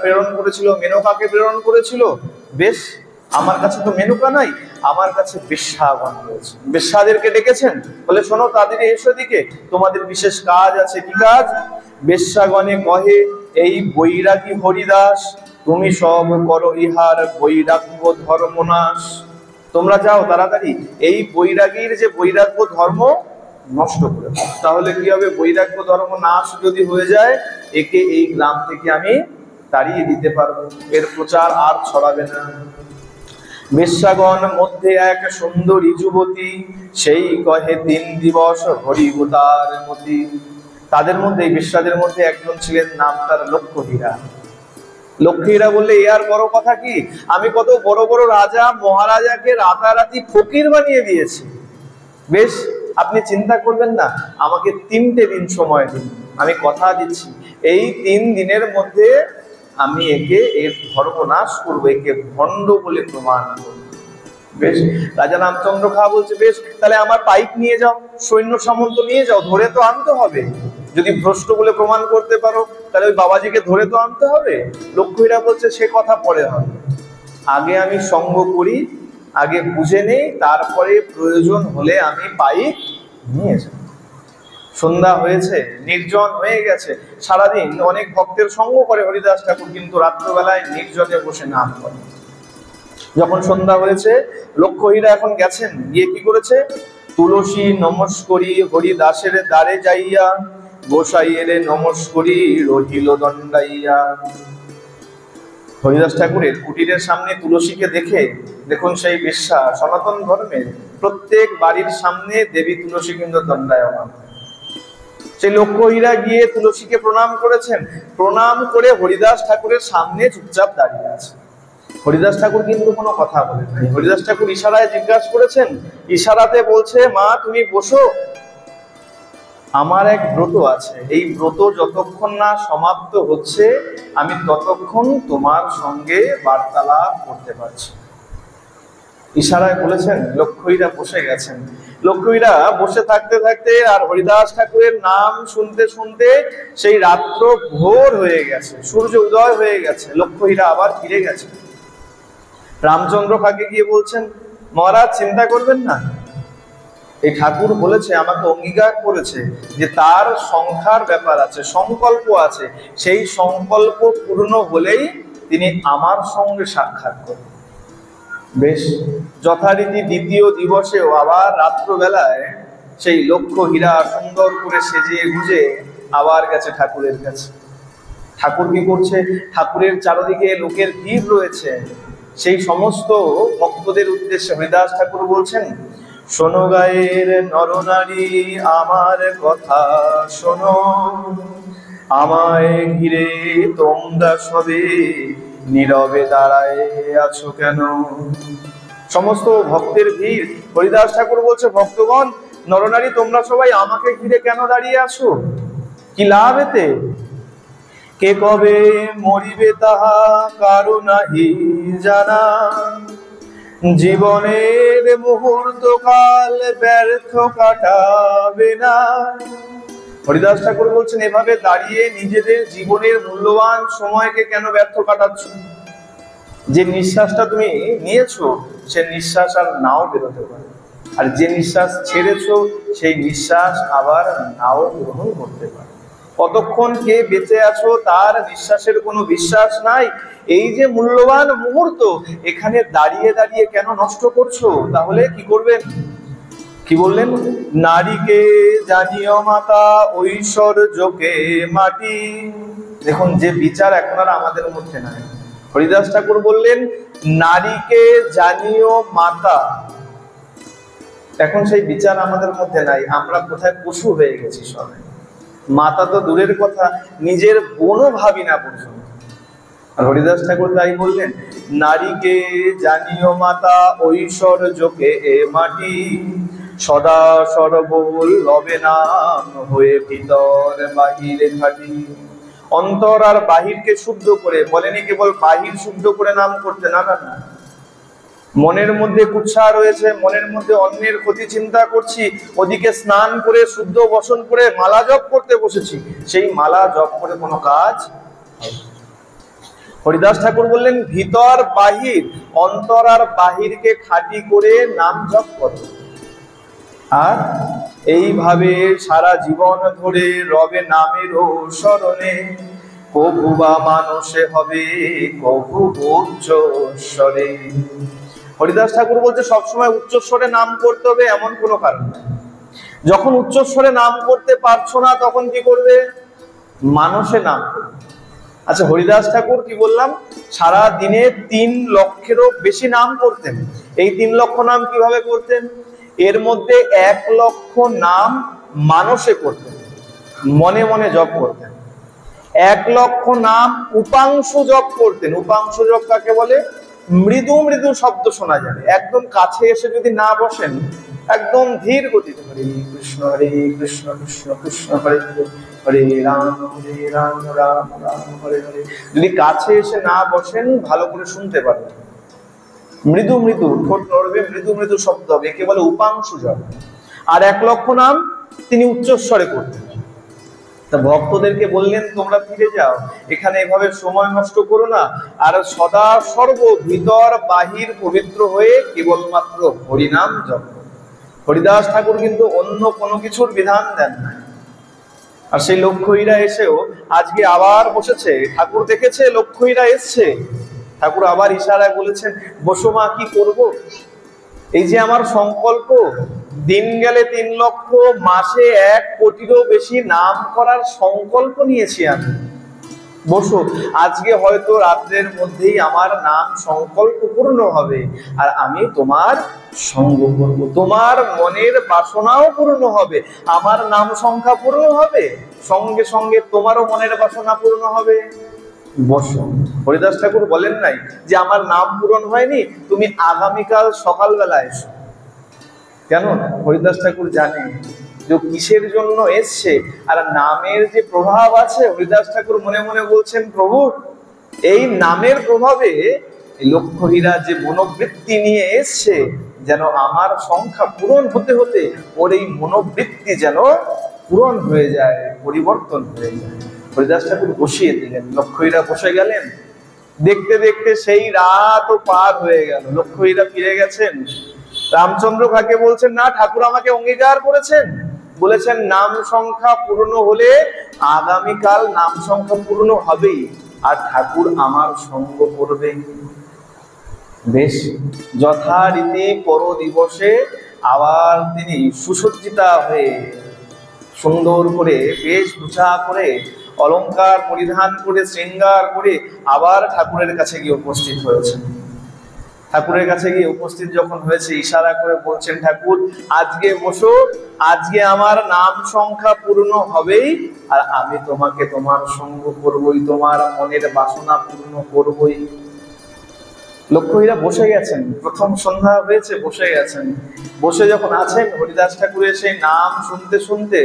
প্রেরণ করেছিল, মেনকাকে প্রেরণ করেছিল। বেশ, আমার কাছে তো মেনকা নাই, আমার কাছে বেশ্যাগণ রয়েছে, বেশ্যাদেরকে ডেকেছেন। বলে শোনো, তাদের এসো দিকে, তোমাদের বিশেষ কাজ আছে। কি কাজ? বেশ্যাগণে কহে, এই বৈরাগী হরিদাস, তুমি সব করো ইহার বৈরাগ্য ধর্মনাশ। তোমরা যাও তাড়াতাড়ি এই বৈরাগীর যে বৈরাগ্য ধর্ম নষ্ট করে দাও। তাহলে কি হবে? বৈরাগ্য ধর্ম নাশ যদি হয়ে যায়, একে এই গ্রাম থেকে আমি তাড়িয়ে দিতে পারবো, এর প্রচার আর ছড়াবে না। বেশ্যাগণ মধ্যে এক সুন্দরী যুবতী, সেই কহে 3 দিবস হরিবতার মতি। তাদের মধ্যে, বেশ্যাদের মধ্যে একজন ছিলেন, নাম তার লক্ষ্মীহীরা। লক্ষ্মীহীরা বললে, এ আর বড় কথা কি? আমি কত বড় বড় রাজা মহারাজাকে রাতারাতি ফকির বানিয়ে দিয়েছি। বেশ, আপনি চিন্তা করবেন না, আমাকে 3টে দিন সময় দিন, আমি কথা দিচ্ছি এই 3 দিনের মধ্যে আমি একে এর ধর্মনাশ করবো, একে ভণ্ড বলে প্রমাণ করবো। বেশ, রাজা রামচন্দ্র খা বলছে, বেশ তাহলে আমার পাইক নিয়ে যাও, সৈন্য সামন্ত নিয়ে যাও, ধরে তো আনতে হবে। যদি ভ্রষ্ট বলে প্রমাণ করতে পারো, তাহলে ওই বাবাজিকে ধরে তো আনতে হবে। লক্ষ্মীরা বলছে, সে কথা পরে হবে, আগে আমি সঙ্গ করি, আগে বুঝে নেই, তারপরে প্রয়োজন হলে আমি পাইক নিয়ে যাব। সন্ধ্যা হয়েছে, নির্জন হয়ে গেছে। সারাদিন অনেক ভক্তের সঙ্গ করে হরিদাস ঠাকুর, কিন্তু রাত্রবেলায় নির্জনে বসে নাম করে। যখন সন্ধ্যা হয়েছে, লক্ষ্মীরা এখন গেছেন, গিয়ে কি করেছে, তুলসী নমস্করি হরিদাসের দ্বারে যাইয়া, গোসাইয়ের নমস্করি রহিল দণ্ডাইয়া। হরিদাস ঠাকুরের কুটিরের সামনে তুলসীকে দেখে, দেখুন সেই বিশ্বাস, সনাতন ধর্মের প্রত্যেক বাড়ির সামনে দেবী তুলসী কিন্তু দণ্ডায়মান। সেই লক্ষ্মীরা গিয়ে তুলসীকে প্রণাম করেছেন, প্রণাম করে হরিদাস ঠাকুরের সামনে চুপচাপ দাঁড়িয়ে আছে। হরিদাস ঠাকুর কিন্তু কোনো কথা বলেন নাই। হরিদাস ঠাকুর ইশারায় জিজ্ঞাসা করেছেন, ইশারাতে বলছে, মা তুমি বসো, আমার এক ব্রত আছে, এই ব্রত যতক্ষণ না সমাপ্ত হচ্ছে আমি ততক্ষণ তোমার সঙ্গে বার্তালাপ করতে পারছি। ইশারায় বলেছেন, লক্ষ্মীরা বসে গেছেন। লক্ষ্মীরা বসে থাকতে থাকতে আর হরিদাস ঠাকুরের নাম শুনতে শুনতে সেই রাত্র ভোর হয়ে গেছে, সূর্য উদয় হয়ে গেছে। লক্ষ্মীরা আবার ফিরে গেছে। রামচন্দ্র কাকে গিয়ে বলছেন, মহারাজ চিন্তা করবেন না, এই ঠাকুর বলেছে, আমাকে অঙ্গীকার করেছে যে তার সংখ্যার ব্যাপার আছে, সংকল্প আছে, সেই সংকল্প পূর্ণ হলেই তিনি আমার সঙ্গে সাক্ষাৎ করবেন। বেশ, যথারীতি দ্বিতীয় দিবসেও আবার রাত্রবেলায় সেই লক্ষ্য হীরা সুন্দর করে সেজিয়ে গুজে আবার গেছে ঠাকুরের কাছে। ঠাকুর কি করছে, ঠাকুরের চারদিকে লোকের ভিড় রয়েছে। সেই সমস্ত ভক্তদের উদ্দেশ্যে হরিদাস ঠাকুর বলছেন, শোনো গায়ের নরনারী আমার কথা শোনো, আমায় ঘিরে তোমরা সবে নীরবে দাঁড়ায় আছো কেন? সমস্ত ভক্তের ভিড়। হরিদাস ঠাকুর বলছে, ভক্তগণ নরনারী তোমরা সবাই আমাকে ঘিরে কেন দাঁড়িয়ে আছো? কি লাভ এতে? কে কবে মরিবে তাহা কারো নাহি জানা, জীবনের মুহূর্ত কাল ব্যর্থ কাটাবে না। হরিদাস ঠাকুর বলছেন, এভাবে দাঁড়িয়ে নিজেদের জীবনের মূল্যবান সময়কে কেন ব্যর্থ কাটাচ্ছ? যে নিঃশ্বাসটা তুমি নিয়েছো সে নিঃশ্বাস আর নাও বেরোতে পারে, আর যে নিঃশ্বাস ছেড়েছো সেই নিঃশ্বাস আবার নাও গ্রহণ করতে পারে। কতক্ষণ কে বেঁচে আছো তার নিঃশ্বাসের কোনো বিশ্বাস নাই। এই যে মূল্যবান মুহূর্ত, এখানে দাঁড়িয়ে দাঁড়িয়ে কেন নষ্ট করছো? তাহলে কি করবেন? কি বললেন? নারীকে জানিও মাতা ঐশ্বর্যকে মাটি। দেখুন, যে বিচার এখন আর আমাদের মধ্যে নাই। হরিদাস ঠাকুর বললেন, নারীকে জানিও মাতা। এখন সেই বিচার আমাদের মধ্যে নাই। আমরা কোথায় পশু হয়ে গেছি সবাই। মাতা তো দূরের কথা, নিজের বোনও ভাবি না পর্যন্ত। আর হরিদাস ঠাকুর তাই বললেন, নারীকে জানিও মাতা ঐশ্বর্যকে মাটি, সদা সর্বলবে নাম হয়ে ভিতর বাহিরে খাটি। অন্তর আর বাহিরকে শুদ্ধ করে, বলেনি কেবল বাহির শুদ্ধ করে নাম করতে, না না না। মনের মধ্যে কুৎসা রয়েছে, মনের মধ্যে অন্যের ক্ষতি চিন্তা করছি, ওদিকে স্নান করে শুদ্ধ বসন করে মালা জপ করতে বসেছি, সেই মালা জপ করে কোনো কাজ। হরিদাস ঠাকুর বললেন, ভিতর বাহির, অন্তর আর বাহিরকে খাঁটি করে নাম জপ করো। আর এইভাবে সারা জীবন ধরে রবে নামের স্মরণে, কভু বা মানুষে হবে কভু উচ্চস্বরে। হরিদাস ঠাকুর বলছে, সবসময় উচ্চস্বরে নাম করতে হবে এমন কোনো কারণ নেই। যখন উচ্চস্বরে নাম করতে পারছো না তখন কি করবে? মানুষে নাম করবে। আচ্ছা, হরিদাস ঠাকুর কি বললাম, সারা দিনে 3 লক্ষেরও বেশি নাম করতেন। এই 3 লক্ষ নাম কিভাবে করতেন? এর মধ্যে 1 লক্ষ নাম মানসে করতেন, মনে মনে জপ করতেন। 1 লক্ষ নাম উপাংশু জপ করতেন। উপাংশু জপ কাকে বলে? মৃদু মৃদু শব্দ শোনা যাবে, একদম কাছে এসে যদি না বসেন, একদম ধীর গতিতে হরে কৃষ্ণ কৃষ্ণ কৃষ্ণ হরে হরে রাম রাম রাম হরে হরে। যদি কাছে এসে না বসেন ভালো করে শুনতে পারবেন। মৃদু মৃদু ঠোঁট নড়বে, মৃদু মৃদু শব্দ হবে, একে বলে উপাংশু জপ। আর 1 লক্ষ নাম তিনি উচ্চস্বরে করতেন। তা ভক্তদেরকে বললেন, তোমরা ফিরে যাও, এখানে এভাবে সময় নষ্ট করো না, আর সদা সর্ব ভিতর বাহির পবিত্র হয়ে কেবলমাত্র হরিনাম জপ। হরিদাস ঠাকুর কিন্তু অন্য কোনো কিছুর বিধান দেন না। আর সেই লক্ষ্মীরা এসেও আজকে আবার বসেছে, ঠাকুর দেখেছে লক্ষ্মীরা এসছে, ঠাকুর আবার ইশারায় বলেছেন, বসো মা, কি করব? এই যে আমার সংকল্প, দিন গেলে 3 লক্ষ, মাসে 1 কোটিরও বেশি নাম করার সংকল্প নিয়েছি আমি। বসো, আজকে হয়তো রাত্রের মধ্যেই আমার নাম সংকল্প পূর্ণ হবে, আর আমি তোমার সঙ্গ করব, তোমার মনের বাসনাও পূর্ণ হবে, আমার নাম সংখ্যা পূর্ণ হবে, সঙ্গে সঙ্গে তোমারও মনের বাসনা পূর্ণ হবে। বসো। হরিদাস ঠাকুর বলেন নাই যে আমার নাম পূরণ হয়নি, তুমি আগামীকাল সকালবেলা এসো। কেন? হরিদাস ঠাকুর জানেন যে কিসের জন্য এসছে, আর নামের যে প্রভাব আছে, হরিদাস ঠাকুর মনে মনে বলছেন, প্রভু এই নামের প্রভাবে লক্ষ্মীরা যে মনোবৃত্তি নিয়ে এসছে, যেন আমার সংখ্যা পূরণ হতে হতে ওর এই মনোবৃত্তি যেন পূরণ হয়ে যায়, পরিবর্তন হয়ে যায়। হরিদাস ঠাকুর বসিয়ে দিলেন, লক্ষ্মীরা বসে গেলেন। দেখতে দেখতে সেই রাতও পার হয়ে গেল, লক্ষ্মীরা ফিরে গেছেন। রামচন্দ্র কাকে বলছেন, না ঠাকুর আমাকে অঙ্গীকার করেছেন, বলেছেন নাম সংখ্যা পূর্ণ হলে আগামীকাল নাম সংখ্যা পূর্ণ হবেই, আর ঠাকুর আমার সঙ্গ করবে। বেশ, যথারীতি পর দিবসে আবার তিনি সুসজ্জিতা হয়ে, সুন্দর করে বেশভূষা করে, অলংকার পরিধান করে, শৃঙ্গার করে আবার ঠাকুরের কাছে গিয়ে উপস্থিত হয়েছে। ঠাকুরের কাছে গিয়ে উপস্থিত যখন হয়েছে, ইশারা করে বলছেন, ঠাকুর আজকে বসো, আজকে আমার নাম সংখ্যা পূর্ণ হবেই, আর আমি তোমাকে তোমার সঙ্গ করবই, তোমার মনের বাসনা পূর্ণ করবই। লক্ষ্মীরা বসে গেছেন, প্রথম সন্ধ্যা হয়েছে, বসে গেছেন। বসে যখন আছেন, হরিদাস ঠাকুরের সেই নাম শুনতে শুনতে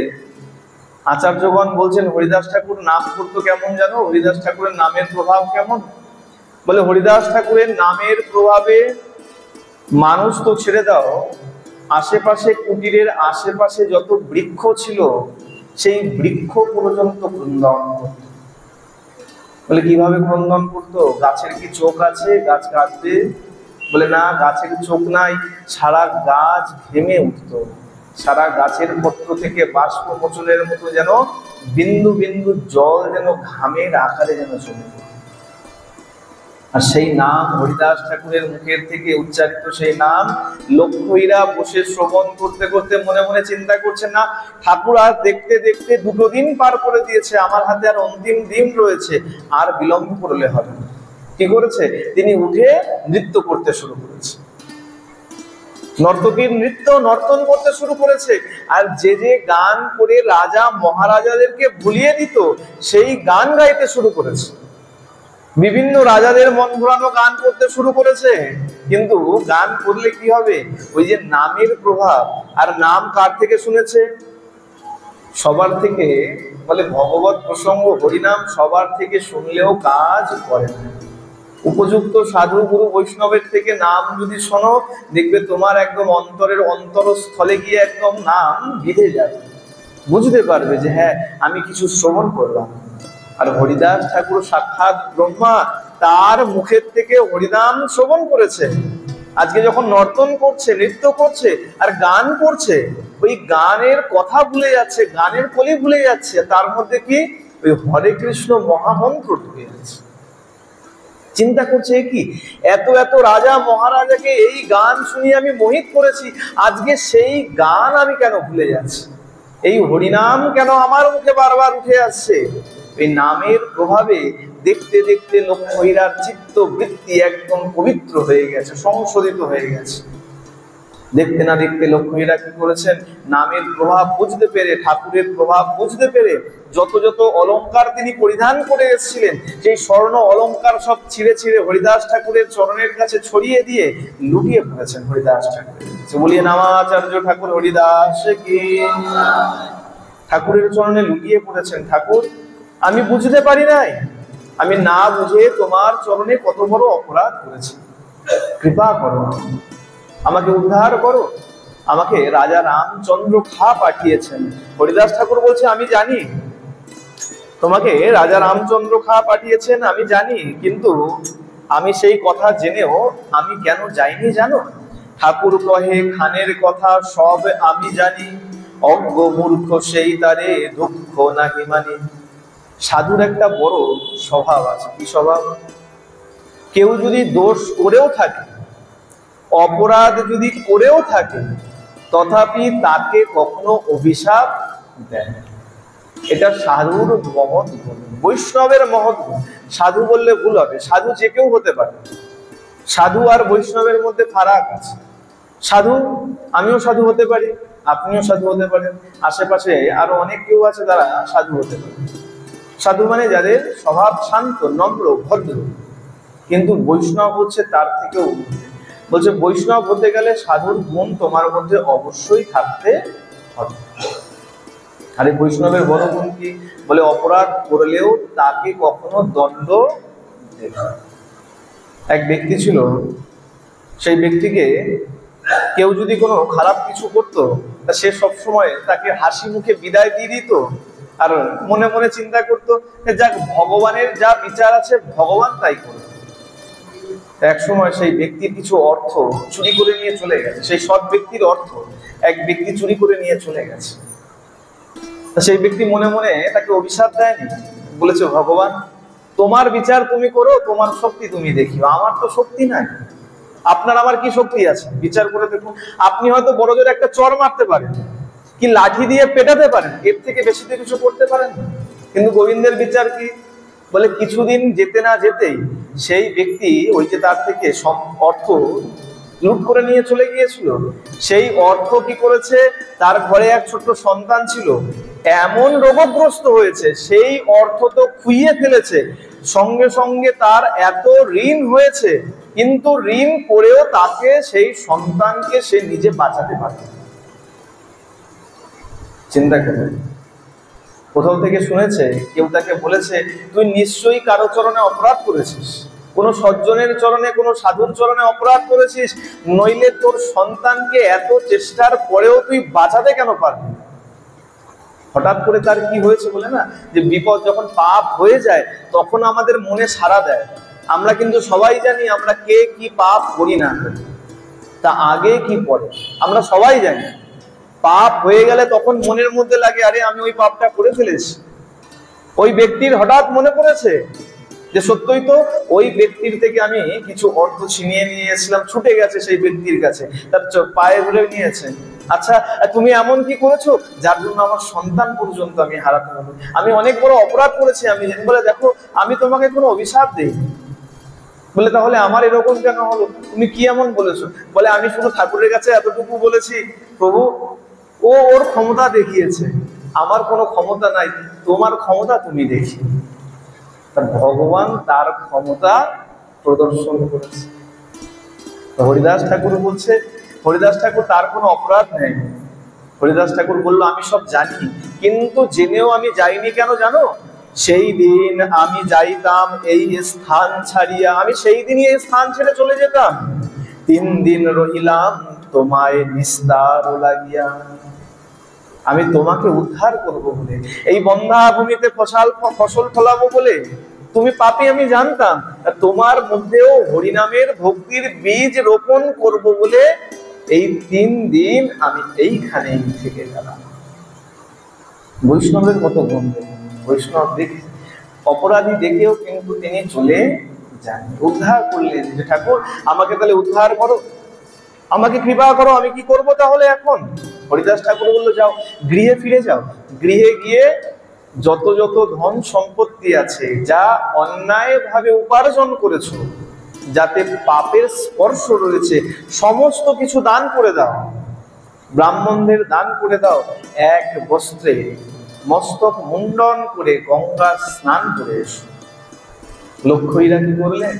আচার্যগণ বলছেন, হরিদাস ঠাকুর নাম করতো কেমন জানো? হরিদাস ঠাকুরের নামের প্রভাব কেমন? বলে, হরিদাস ঠাকুরের নামের প্রভাবে মানুষ তো ছেড়ে দাও, আশেপাশে কুটিরের আশেপাশে যত বৃক্ষ ছিল, সেই বৃক্ষ পর্যন্ত ক্রন্দন করত। বলে, কিভাবে ক্রন্দন করতো? গাছের কি চোখ আছে গাছ কাটবে? বলে, না, গাছের চোখ নাই, সারা গাছ ঘেমে উঠত, সারা গাছের পত্র থেকে বাষ্প মোচনের মতো যেন বিন্দু বিন্দু জল যেন ঘামের আকারে যেন চলে। আর সেই নাম, হরিদাস ঠাকুরের মুখের থেকে উচ্চারিত সেই নাম, লক্ষ্মীরা বসে শ্রবণ করতে করতে মনে মনে চিন্তা করছেন, না ঠাকুর আর দেখতে দেখতে 2 দিন পার করে দিয়েছে, আমার হাতে আর অন্তিম দিন রয়েছে, আর বিলম্ব করলে হবে না। কি করেছে? তিনি উঠে নৃত্য করতে শুরু করেছে, নর্তকীর নৃত্য নর্তন করতে শুরু করেছে। আর যে যে গান করে রাজা মহারাজাদেরকে ভুলিয়ে দিত, সেই গান গাইতে শুরু করেছে। বিভিন্ন রাজাদের মন ঘোরানো গান করতে শুরু করেছে। কিন্তু গান করলে কি হবে? ওই যে নামের প্রভাব, আর নাম কার থেকে শুনেছে? সবার থেকে। বলে, ভগবত প্রসঙ্গ হরিনাম সবার থেকে শুনলেও কাজ করে না। উপযুক্ত সাধু গুরু বৈষ্ণবের থেকে নাম যদি শোনো, দেখবে তোমার একদম অন্তরের অন্তরস্থলে গিয়ে একদম নাম বিঁধে যাবে, বুঝতে পারবে যে হ্যাঁ, আমি কিছু শ্রবণ করলাম। আর হরিদাস ঠাকুর সাক্ষাৎ ব্রহ্মা, তার মুখের থেকে হরিনাম শ্রবণ করেছে। আজকে যখন নর্তন করছে, নৃত্য করছে আর গান করছে, ওই গানের কথা ভুলে যাচ্ছে, গানের কলি ভুলে যাচ্ছে, তার মধ্যে কি ওই হরে কৃষ্ণ মহামন্ত্র ঢুকে যাচ্ছে। চিন্তা করছে, কি এত এত রাজা মহারাজাকে এই গান শুনিয়ে আমি মোহিত করেছি, আজকে সেই গান আমি কেন ভুলে যাচ্ছি? এই হরিনাম কেন আমার মুখে বারবার উঠে আসছে? এই নামের প্রভাবে দেখতে দেখতে লক্ষ্মীরার চিত্ত বৃত্তি একদম পবিত্র হয়ে গেছে, সংশোধিত হয়ে গেছে। দেখতে না দেখতে লক্ষ্মীরা কি করেছেন? নামের প্রভাব বুঝতে পেরে, ঠাকুরের প্রভাব বুঝতে পেরে, যত যত অলংকার তিনি পরিধান করে এসেছিলেন, সেই স্বর্ণ অলংকার সব ছিঁড়ে ছিঁড়ে হরিদাস ঠাকুরের চরণের কাছে ছড়িয়ে দিয়ে লুটিয়ে পড়েছেন হরিদাস ঠাকুর। বলিয়ে নামাচার্য ঠাকুর হরিদাস কি। ঠাকুরের চরণে লুটিয়ে পড়েছেন, ঠাকুর আমি বুঝতে পারি নাই, আমি না বুঝে তোমার চরণে কত বড় অপরাধ করেছি, কৃপা করো, আমাকে উদ্ধার করো। আমাকে রাজা রামচন্দ্র খা পাঠিয়েছেন। হরিদাস ঠাকুর বলছে, আমি জানি তোমাকে রাজা রামচন্দ্র খা পাঠিয়েছেন, আমি জানি, কিন্তু আমি সেই কথা জেনেও আমি কেন যাইনি জানো? ঠাকুর কহে খানের কথা সব আমি জানি, অজ্ঞ মূর্খ সেই তারে দুঃখ নাহি মানি। সাধুর একটা বড় স্বভাব আছে। কি স্বভাব? কেউ যদি দোষ করেও থাকে, অপরাধ যদি করেও থাকে, তথাপি তাকে কখনো অভিশাপ দেয়। এটা সাধুর মহৎ গুণ, বৈষ্ণবের মহৎ গুণ। সাধু বললে ভুল হবে, সাধু যে কেউ হতে পারে। সাধু আর বৈষ্ণবের মধ্যে ফারাক আছে। সাধু, আমিও সাধু হতে পারি, আপনিও সাধু হতে পারেন, আশেপাশে আরো অনেক কেউ আছে যারা সাধু হতে পারে। সাধু মানে যাদের স্বভাব শান্ত, নম্র, ভদ্র। কিন্তু বৈষ্ণব হচ্ছে তার থেকেও ঊর্ধ্বে। বলছে বৈষ্ণব হতে গেলে সাধুর গুণ তোমার মধ্যে অবশ্যই থাকতে হবে। আরে বৈষ্ণবের বড় গুণ কি? বলে অপরাধ করলেও তাকে কখনো দণ্ড দেবে। এক ব্যক্তি ছিল, সেই ব্যক্তিকে কেউ যদি কোনো খারাপ কিছু করতো, সে সবসময় তাকে হাসি মুখে বিদায় দিয়ে দিত, আর মনে মনে চিন্তা করতো যাক, ভগবানের যা বিচার আছে ভগবান তাই করবে। এক সময় সেই ব্যক্তির কিছু অর্থ চুরি করে নিয়ে চলে গেছে। সেই সৎ ব্যক্তির অর্থ এক ব্যক্তি চুরি করে নিয়ে চলে গেছে। সেই ব্যক্তি মনে মনে তাকে অভিশাপ দেয়নি, বলেছে ভগবান তোমার বিচার তুমি করো, তোমার শক্তি তুমি দেখিও, আমার তো শক্তি নাই। আপনার আমার কি শক্তি আছে? বিচার করে দেখুন। আপনি হয়তো বড় জোরে একটা চড় মারতে পারেন, কি লাঠি দিয়ে পেটাতে পারেন, এর থেকে বেশি তো কিছু করতে পারেন না। কিন্তু গোবিন্দের বিচার কি? বলে কিছুদিন যেতে না যেতেই সেই ব্যক্তি, ওই যে তার থেকে অর্থ লুট করে নিয়ে চলে গিয়েছিল, সেই অর্থ কি করেছে, তার ঘরে এক ছোট্ট সন্তান ছিল, এমন রোগগ্রস্ত হয়েছে, সেই অর্থ তো খুইয়ে ফেলেছে। সঙ্গে সঙ্গে তার এত ঋণ হয়েছে, কিন্তু ঋণ করেও তাকে, সেই সন্তানকে সে নিজে বাঁচাতে পারে। চিন্তা করে কোথাও থেকে শুনেছে, কেউ তাকে বলেছে তুই নিশ্চয়ই কারো চরণে অপরাধ করেছিস, কোনো সজ্জনের চরণে, কোনো সাধুর চরণে অপরাধ করেছিস, নইলে তোর সন্তানকে এত চেষ্টার পরেও তুই বাঁচাতে কেন পারবি? হঠাৎ করে তার কি হয়েছে বলে না, যে বিপদ যখন পাপ হয়ে যায় তখন আমাদের মনে সাড়া দেয়। আমরা কিন্তু সবাই জানি আমরা কে কি পাপ করি না করি, তা আগে কি পরে আমরা সবাই জানি। পাপ হয়ে গেলে তখন মনের মধ্যে লাগে আরে আমি ওই পাপটা করে ফেলেছি। ওই ব্যক্তির হঠাৎ মনে পড়েছে যে সত্যই তো ওই ব্যক্তির থেকে আমি কিছু অর্থ ছিনিয়ে নিয়ে এসেছিলাম, ছুটে গেছে সেই ব্যক্তির কাছে, তার পায়ে ধরে নিয়েছে। আচ্ছা তুমি এমন কি করেছো যার জন্য আমার সন্তান পর্যন্ত আমি হারাতে হবে? আমি অনেক বড় অপরাধ করেছি আমি জানি। বলে দেখো আমি তোমাকে কোনো অভিশাপ দেই। বলে তাহলে আমার এরকম কেন হলো? তুমি কি এমন বলেছো? বলে আমি শুধু ঠাকুরের কাছে এতটুকু বলেছি, প্রভু ও ওর ক্ষমতা দেখিয়েছে, আমার কোনো ক্ষমতা নাই, তোমার ক্ষমতা তুমি দেখি। ভগবান তার ক্ষমতা প্রদর্শন করেছে। হরিদাস ঠাকুর বলছে, হরিদাস ঠাকুর তার কোনো অপরাধ নেই। হরিদাস ঠাকুর বলল আমি সব জানি, কিন্তু জেনেও আমি যাইনি কেন জানো? সেই দিন আমি যাইতাম এই স্থান ছাড়িয়া, আমি সেই দিনই এই স্থান ছেড়ে চলে যেতাম। 3 দিন রহিলাম তোমায় নিস্তার লাগিয়া, আমি তোমাকে উদ্ধার করব বলে, এই বন্ধা ভূমিতে ফসল ফলাবো বলে। তুমি পাপী আমি জানতাম, তোমার মধ্যেও হরিনামের ভক্তির বীজ রোপণ করব বলে এই 3 দিন আমি এইখানেই থেকে গেলাম। বৈষ্ণবের কত গন্ধ! বৈষ্ণব দেখে অপরাধী দেখেও কিন্তু তিনি চলে যান, উদ্ধার করলেন। যে ঠাকুর আমাকে তাহলে উদ্ধার করো, আমাকে কৃপা করো, আমি কি করব তাহলে এখন? হরিদাস ঠাকুর বললো যাও, গৃহে ফিরে যাও। গৃহে গিয়ে যত যত ধন সম্পত্তি আছে, যা অন্যায় ভাবে উপার্জন করেছো, যাতে পাপের স্পর্শ রয়েছে, সমস্ত কিছু দান করে দাও। ব্রাহ্মণদের দান করে দাও। এক বস্ত্রে মস্তক মুন্ডন করে গঙ্গা স্নান করে এসো। লক্ষ্মীরা কি করলেন?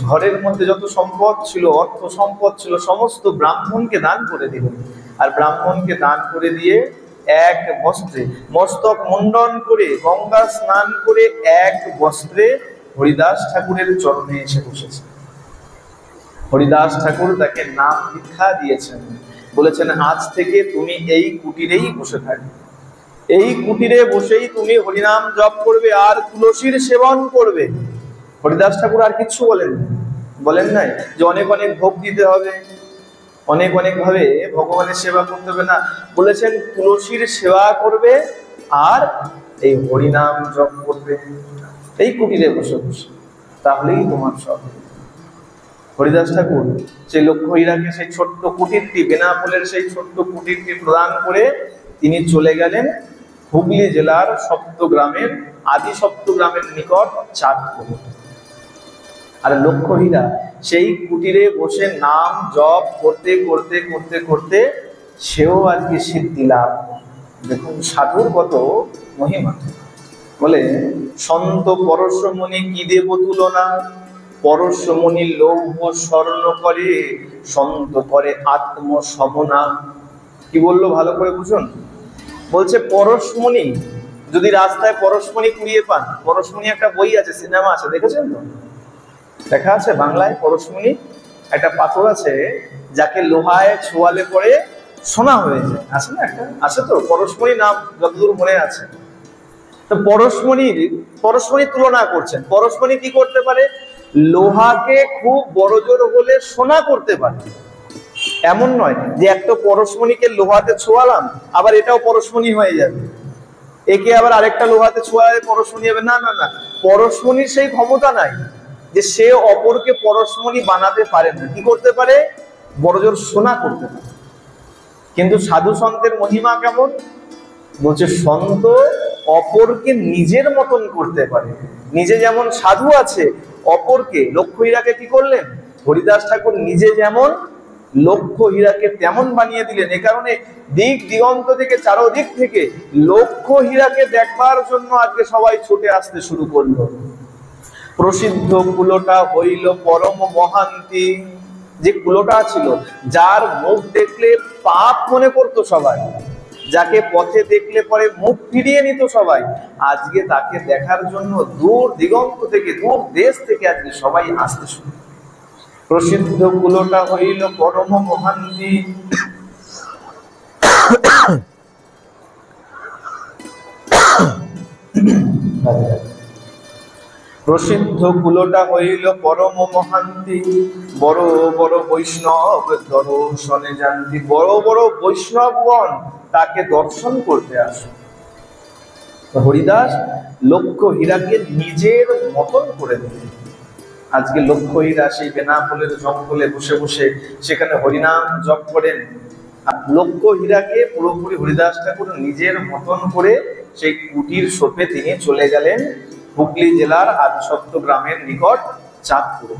ঘরের মধ্যে যত সম্পদ ছিল, অর্থ সম্পদ ছিল, সমস্ত ব্রাহ্মণকে দান করে দিলেন। আর ব্রাহ্মণকে দান করে দিয়ে এক বস্ত্রে মস্তক মুন্ডন করে গঙ্গা স্নান করে এক বস্ত্রে হরিদাস ঠাকুরের চরণে এসে বসেছে। হরিদাস ঠাকুর তাকে নাম দীক্ষা দিয়েছেন, বলেছেন আজ থেকে তুমি এই কুটিরেই বসে থাকবে, এই কুটিরে বসেই তুমি হরিনাম জপ করবে আর তুলসীর সেবন করবে। হরিদাস ঠাকুর আর কিছু বলেন নাই যে অনেক অনেক ভোগ দিতে হবে, অনেক অনেক ভাবে ভগবানের সেবা করতে হবে, না। বলেছেন তুলসীর সেবা করবে আর এই হরিনাম জপ করবে এই কুটিরে বসে বসে, তাহলেই তোমার সব। হরিদাস ঠাকুর সেই লক্ষ্য হীরাকে সেই ছোট্ট কুটিরটি, বেনাপোলের সেই ছোট্ট কুটিরটি প্রদান করে তিনি চলে গেলেন হুগলি জেলার সপ্তগ্রামের, আদি সপ্তগ্রামের নিকট চাঁদপুর। আর লক্ষ্য হীরা সেই কুটিরে বসে নাম জপ করতে করতে করতে করতে সেও আজকে সিদ্ধি লাভ। দেখুন সাধুর কত মহিমা। বলে সন্ত পরশমণি কি দেব তুলনা, পরশমণি লৌহ স্বর্ণ করে, সন্ত করে আত্মসমনা। কি বললো ভালো করে বুঝুন। বলছে পরশমণি, যদি রাস্তায় পরশমণি কুড়িয়ে পান, পরশমণি একটা বই আছে, সিনেমা আছে, দেখেছেন তো? দেখা আছে বাংলায় পরশমণি, একটা পাথর আছে যাকে লোহায় ছোয়ালে পরে সোনা হয়ে যায়, আছে না একটা, আছে তো পরশমণি নাম যতদূর মনে আছে। তো পরশমণি তুলনা করছেন, পরশমণি কি করতে পারে? লোহাকে খুব বড় জোর হলে সোনা করতে পারে। এমন নয় যে একটা পরশমণিকে লোহাতে ছোঁয়ালাম আবার এটাও পরশমণি হয়ে যাবে, একে আবার আরেকটা লোহাতে ছোঁয়ালে পরশমণি হবে, না না না, পরশমণির সেই ক্ষমতা নাই যে সে অপরকে পরশমণি বানাতে পারে না। কি করতে পারে? বড় জোর সোনা করতে পারে। কিন্তু সাধু সন্তের মহিমা কেমন? বলছে সন্ত অপরকে নিজের মতন করতে পারে। নিজে যেমন সাধু আছে, অপরকে লক্ষ্য হীরাকে কি করলেন? হরিদাস ঠাকুর নিজে যেমন লক্ষ্য হীরাকে তেমন বানিয়ে দিলেন। এ কারণে দিক দিগন্ত থেকে, চারদিক থেকে লক্ষ্য হীরাকে দেখবার জন্য আজকে সবাই ছুটে আসতে শুরু করলো। প্রসিদ্ধ কুলোটা হইল পরম মহান্তি। যে কুলোটা ছিল, যার মুখ দেখলে পাপ মনে করতো সবাই, যাকে পথে দেখলে পরে মুখ ফিরিয়ে নিত সবাই, আজকে তাকে দেখার জন্য দূর দিগন্ত থেকে, দূর দেশ থেকে আজকে সবাই আসতে শুরু। প্রসিদ্ধ কুলোটা হইল পরম মহান্তি। প্রসিদ্ধ কুলোটা হইল পরম মহান্তি, বড় বড় বৈষ্ণব দর্শনে জানতি। বড় বড় বৈষ্ণবগণ তাকে দর্শন করতে আসে। হরিদাস লক্ষ্য হীরাকে নিজের মতন করে দিলেন। আজকে লক্ষ্য হীরা সেই বেনাপোলের জঙ্গলে বসে বসে সেখানে হরিনাম জপ করেন। আর লক্ষ্য হীরাকে পুরোপুরি হরিদাস ঠাকুর নিজের মতন করে সেই কুটির সোপে তিনি চলে গেলেন হুগলি জেলার আদিসপ্ত গ্রামের নিকট চাঁদপুরে।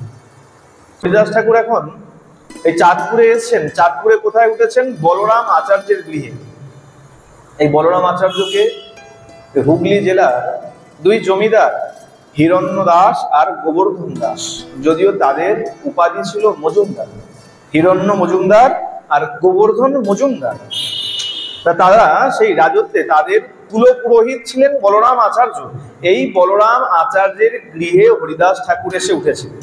হরিদাস ঠাকুর এখন এই চাঁদপুরে এসেছেন। চাঁদপুরে কোথায় উঠেছেন? বলরাম আচার্যের গৃহে। এই বলরাম আচার্যকে হুগলি জেলার দুই জমিদার হিরণ্য দাস আর গোবর্ধন দাস, যদিও তাদের উপাধি ছিল মজুমদার, হিরণ্য মজুমদার আর গোবর্ধন মজুমদার। তারা সেই রাজত্বে তাদের কুলপুরোহিত ছিলেন বলরাম আচার্য। এই বলরাম আচার্যের গৃহে হরিদাস ঠাকুর এসে উঠেছিলেন।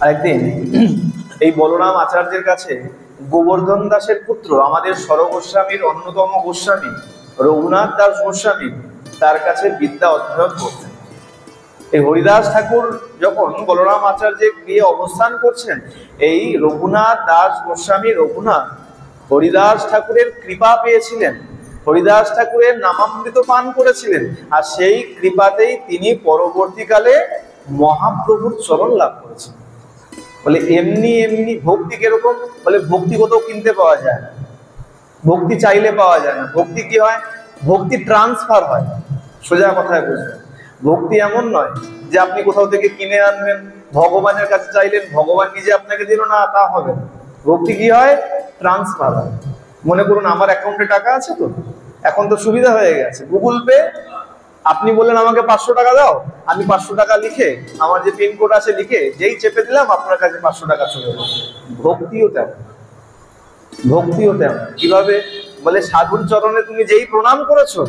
আরেকদিন এই বলরাম আচার্যের কাছে গোবর্ধন দাসের পুত্র, আমাদের স্বরগোস্বামীর অন্যতম গোস্বামী রঘুনাথ দাস গোস্বামী, তার কাছে বিদ্যা অধ্যয়ন করতেন। এই হরিদাস ঠাকুর যখন বলরাম আচার্যের গৃহে অবস্থান করছেন, এই রঘুনাথ দাস গোস্বামী রঘুনাথ হরিদাস ঠাকুরের কৃপা পেয়েছিলেন, হরিদাস ঠাকুরের নামামৃত পান করেছিলেন, আর সেই কৃপাতেই তিনি পরবর্তীকালে মহাপ্রভুর চরণ লাভ করেছেন। বলে এমনি এমনি ভক্তি কিরকম? বলে ভক্তি কোথাও কিনতে পাওয়া যায় না, ভক্তি চাইলে পাওয়া যায় না। ভক্তি কি হয়? ভক্তি ট্রান্সফার হয়। সোজা কথায় বুঝবেন, ভক্তি এমন নয় যে আপনি কোথাও থেকে কিনে আনবেন, ভগবানের কাছে চাইলেন, ভগবান নিজে আপনাকে দিল না, তা হবে না। ভক্তি কি হয়? ট্রান্সফার হয়। মনে করুন আমার অ্যাকাউন্টে টাকা আছে, তো এখন তো সুবিধা হয়ে গেছে, গুগল পে। আপনি বললেন আমাকে 500 টাকা দাও, আমি 500 টাকা লিখে, আমার যে পিনকোড আছে লিখে যেই চেপে দিলাম, আপনার কাছে 500 টাকা চলে গেল। ভক্তিও তেমন, ভক্তিও তেমন। কিভাবে? বলে সাধুর চরণে তুমি যেই প্রণাম করেছো,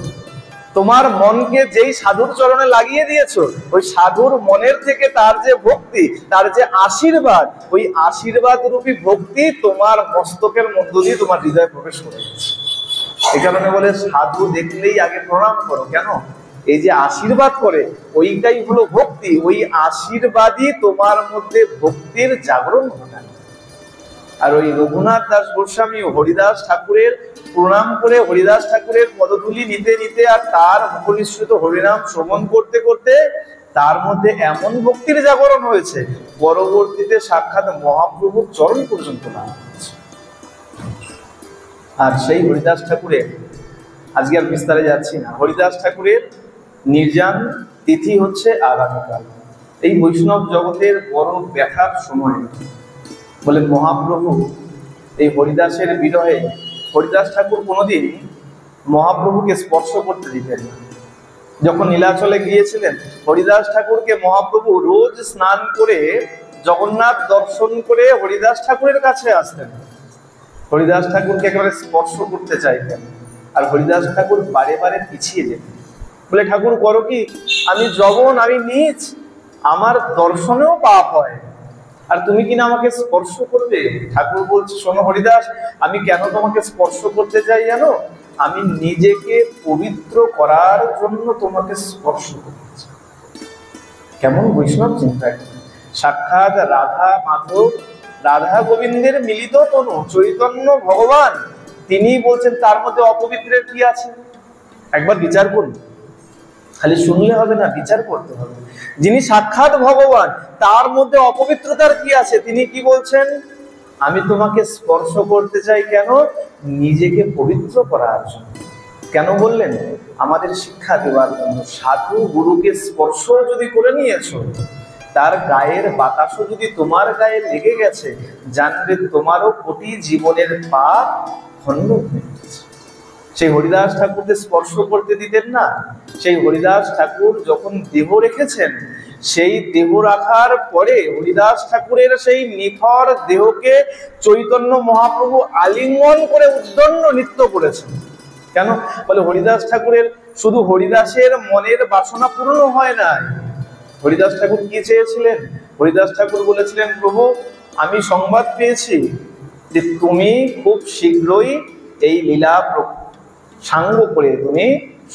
তোমার মনকে যেই সাধুর চরণে লাগিয়ে দিয়েছো, ওই সাধুর মনের থেকে তার যে ভক্তি, তার যে আশীর্বাদ, ওই আশীর্বাদ রূপী ভক্তি তোমার মস্তকের মধ্য দিয়ে তোমার হৃদয়ে প্রবেশ করে গেছে। এই কারণে বলে সাধু দেখলেই আগে প্রণাম করো। কেন? এই যে আশীর্বাদ করে, ওইটাই হলো ভক্তি। ওই আশীর্বাদই তোমার মধ্যে ভক্তির জাগরণ ঘটায়। আর ওই রঘুনাথ দাস গোস্বামী হরিদাস ঠাকুরের প্রণাম করে, হরিদাস ঠাকুরের পদধূলি নিতে নিতে আর তার মুখনিসৃত হরিনাম শ্রবণ করতে করতে তার মধ্যে এমন ভক্তির জাগরণ হয়েছে, পরবর্তীতে সাক্ষাৎ মহাপ্রভুর চরণ পর্যন্ত লাভ হয়েছে। আর সেই হরিদাস ঠাকুরের, আজকে আর বিস্তারে যাচ্ছি না, হরিদাস ঠাকুরের নির্যান তিথি হচ্ছে আগামীকাল। এই বৈষ্ণব জগতের বড় ব্যথার সময়। বলে মহাপ্রভু এই হরিদাসের বিরহে, হরিদাস ঠাকুর কোনোদিন মহাপ্রভুকে স্পর্শ করতে দিতেন না। যখন নীলাচলে গিয়েছিলেন, হরিদাস ঠাকুরকে মহাপ্রভু রোজ স্নান করে জগন্নাথ দর্শন করে হরিদাস ঠাকুরের কাছে আসতেন। হরিদাস ঠাকুরকে একেবারে স্পর্শ করতে চাইতেন, আর হরিদাস ঠাকুর বারে বারে পিছিয়ে যেতেন। বলে ঠাকুর করো কি, আমি জবন, আমি নীচ, আমার দর্শনেও পাপ হয়, আর তুমি কিনা আমাকে স্পর্শ করবে? ঠাকুর বলছে, শোনো হরিদাস, আমি কেন তোমাকে স্পর্শ করতে চাই জানো? আমি নিজেকে পবিত্র করার জন্য তোমাকে স্পর্শ করতে চাই। কেমন বৈষ্ণব চিন্তা! সাক্ষাৎ রাধা মাধব, রাধা গোবিন্দের মিলিত তনু চৈতন্য ভগবান, তিনি বলছেন তার মধ্যে অপবিত্রের কি আছে? একবার বিচার করুন। খালি শুনলে হবে না, বিচার করতে হবে। যিনি সাক্ষাৎ ভগবান, তার মধ্যে অপবিত্রতার কি আছে? তিনি কি বলছেন? আমি তোমাকে স্পর্শ করতে চাই কেন? নিজেকে পবিত্র করার জন্য। কেন বললেন? আমাদের শিক্ষা দেওয়ার জন্য। সাধু গুরুকে স্পর্শ যদি করে নিয়েছো, তার গায়ের বাতাসও যদি তোমার গায়ে লেগে গেছে, জানবে তোমারও কোটি জীবনের পাপ খণ্ড হয়ে গেছে। সেই হরিদাস ঠাকুরকে স্পর্শ করতে দিতেন না। সেই হরিদাস ঠাকুর যখন দেহ রেখেছেন, সেই দেহ রাখার পরে হরিদাস ঠাকুরের সেই নিথর দেহকে চৈতন্য মহাপ্রভু আলিঙ্গন করে উদ্দণ্ড নৃত্য করেছেন। কেন? বলে হরিদাস ঠাকুরের শুধু হরিদাসের মনের বাসনা পূর্ণ হয় নাই। হরিদাস ঠাকুর কি চেয়েছিলেন? হরিদাস ঠাকুর বলেছিলেন, প্রভু আমি সংবাদ পেয়েছি যে তুমি খুব শীঘ্রই এই লীলা সাঙ্গ করে তুমি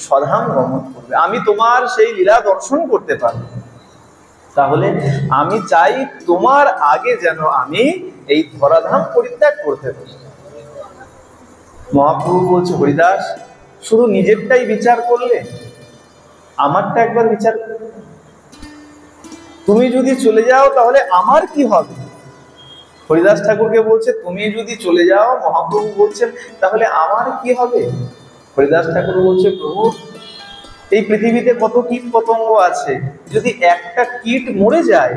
স্বধাম গমন করবে, আমি তোমার সেই লীলা দর্শন করতে পারবো। তাহলে আমি চাই তোমার আগে যেন আমি এই ধরাধাম পরিত্যাগ করতে পারি। মহাপ্রভু বলছে, হরিদাস শুধু নিজেরটাই বিচার করলে, আমারটা একবার বিচার করলে। তুমি যদি চলে যাও তাহলে আমার কি হবে? হরিদাস ঠাকুরকে বলছে, তুমি যদি চলে যাও, মহাপ্রভু বলছেন, তাহলে আমার কি হবে? হরিদাস ঠাকুর বলছে, প্রভু এই পৃথিবীতে কত কীট পতঙ্গ আছে, যদি একটা কীট মরে যায়,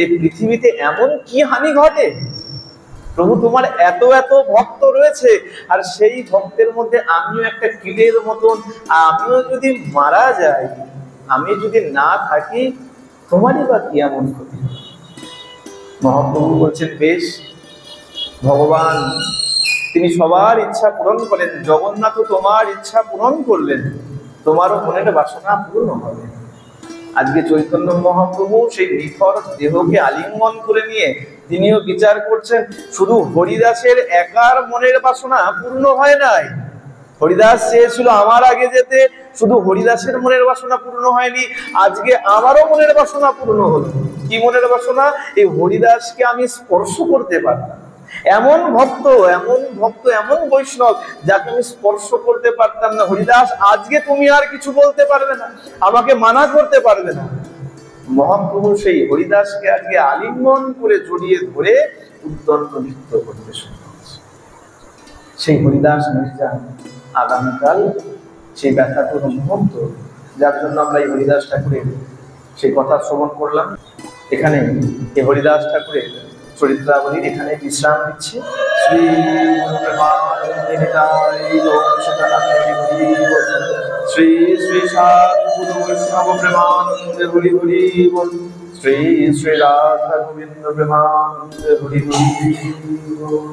এই পৃথিবীতে এমন কি হানি ঘটে? প্রভু তোমার এত এত ভক্ত রয়েছে, আর সেই ভক্তের মধ্যে আমিও একটা কীটের মতন, আমিও যদি মারা যাই, আমি যদি না থাকি, তোমারই বা কি এমন ক্ষতি? মহাপ্রভু বলছেন, বেশ, ভগবান তিনি সবার ইচ্ছা পূরণ করেন। জগন্নাথ তোমার ইচ্ছা পূরণ করলেন, তোমারও মনের বাসনা পূর্ণ হবে। আজকে চৈতন্য মহাপ্রভু সেই নিথর দেহকে আলিঙ্গন করে নিয়ে তিনিও বিচার করছেন, শুধু হরিদাসের একার মনের বাসনা পূর্ণ হয় নাই। হরিদাস চেয়েছিল আমার আগে যেতে, শুধু হরিদাসের মনের বাসনা পূর্ণ হয়নি, আজকে আমারও মনের বাসনা পূর্ণ হলো। কি মনের বাসনা? এই হরিদাসকে আমি স্পর্শ করতে পারতাম। এমন ভক্ত, এমন ভক্ত, এমন বৈষ্ণব যাকে আমি স্পর্শ করতে পারতাম না। হরিদাস আজকে তুমি আর কিছু বলতে পারবে না, আমাকে মানা করতে পারবে না। মহাপ্রভু সেই হরিদাসকে আজকে আলিঙ্গন করে জড়িয়ে ধরে উদ্দণ্ড নৃত্য করতে শুরু করেছে। সেই হরিদাস নির্যান আগামীকাল সেই ব্যথাতুর মুহূর্ত, যার জন্য আমরা এই হরিদাস ঠাকুরের সেই কথা শ্রবণ করলাম। এখানে এই হরিদাস ঠাকুরের চরিত্রাবলীর এখানে বিশ্রাম দিচ্ছি। শ্রী শ্রী শ্রী সাধু বৈষ্ণব প্রেমানন্দে হরি হরি বল। শ্রী শ্রী রাধা গোবিন্দ প্রেমানন্দে হরি হরি বল।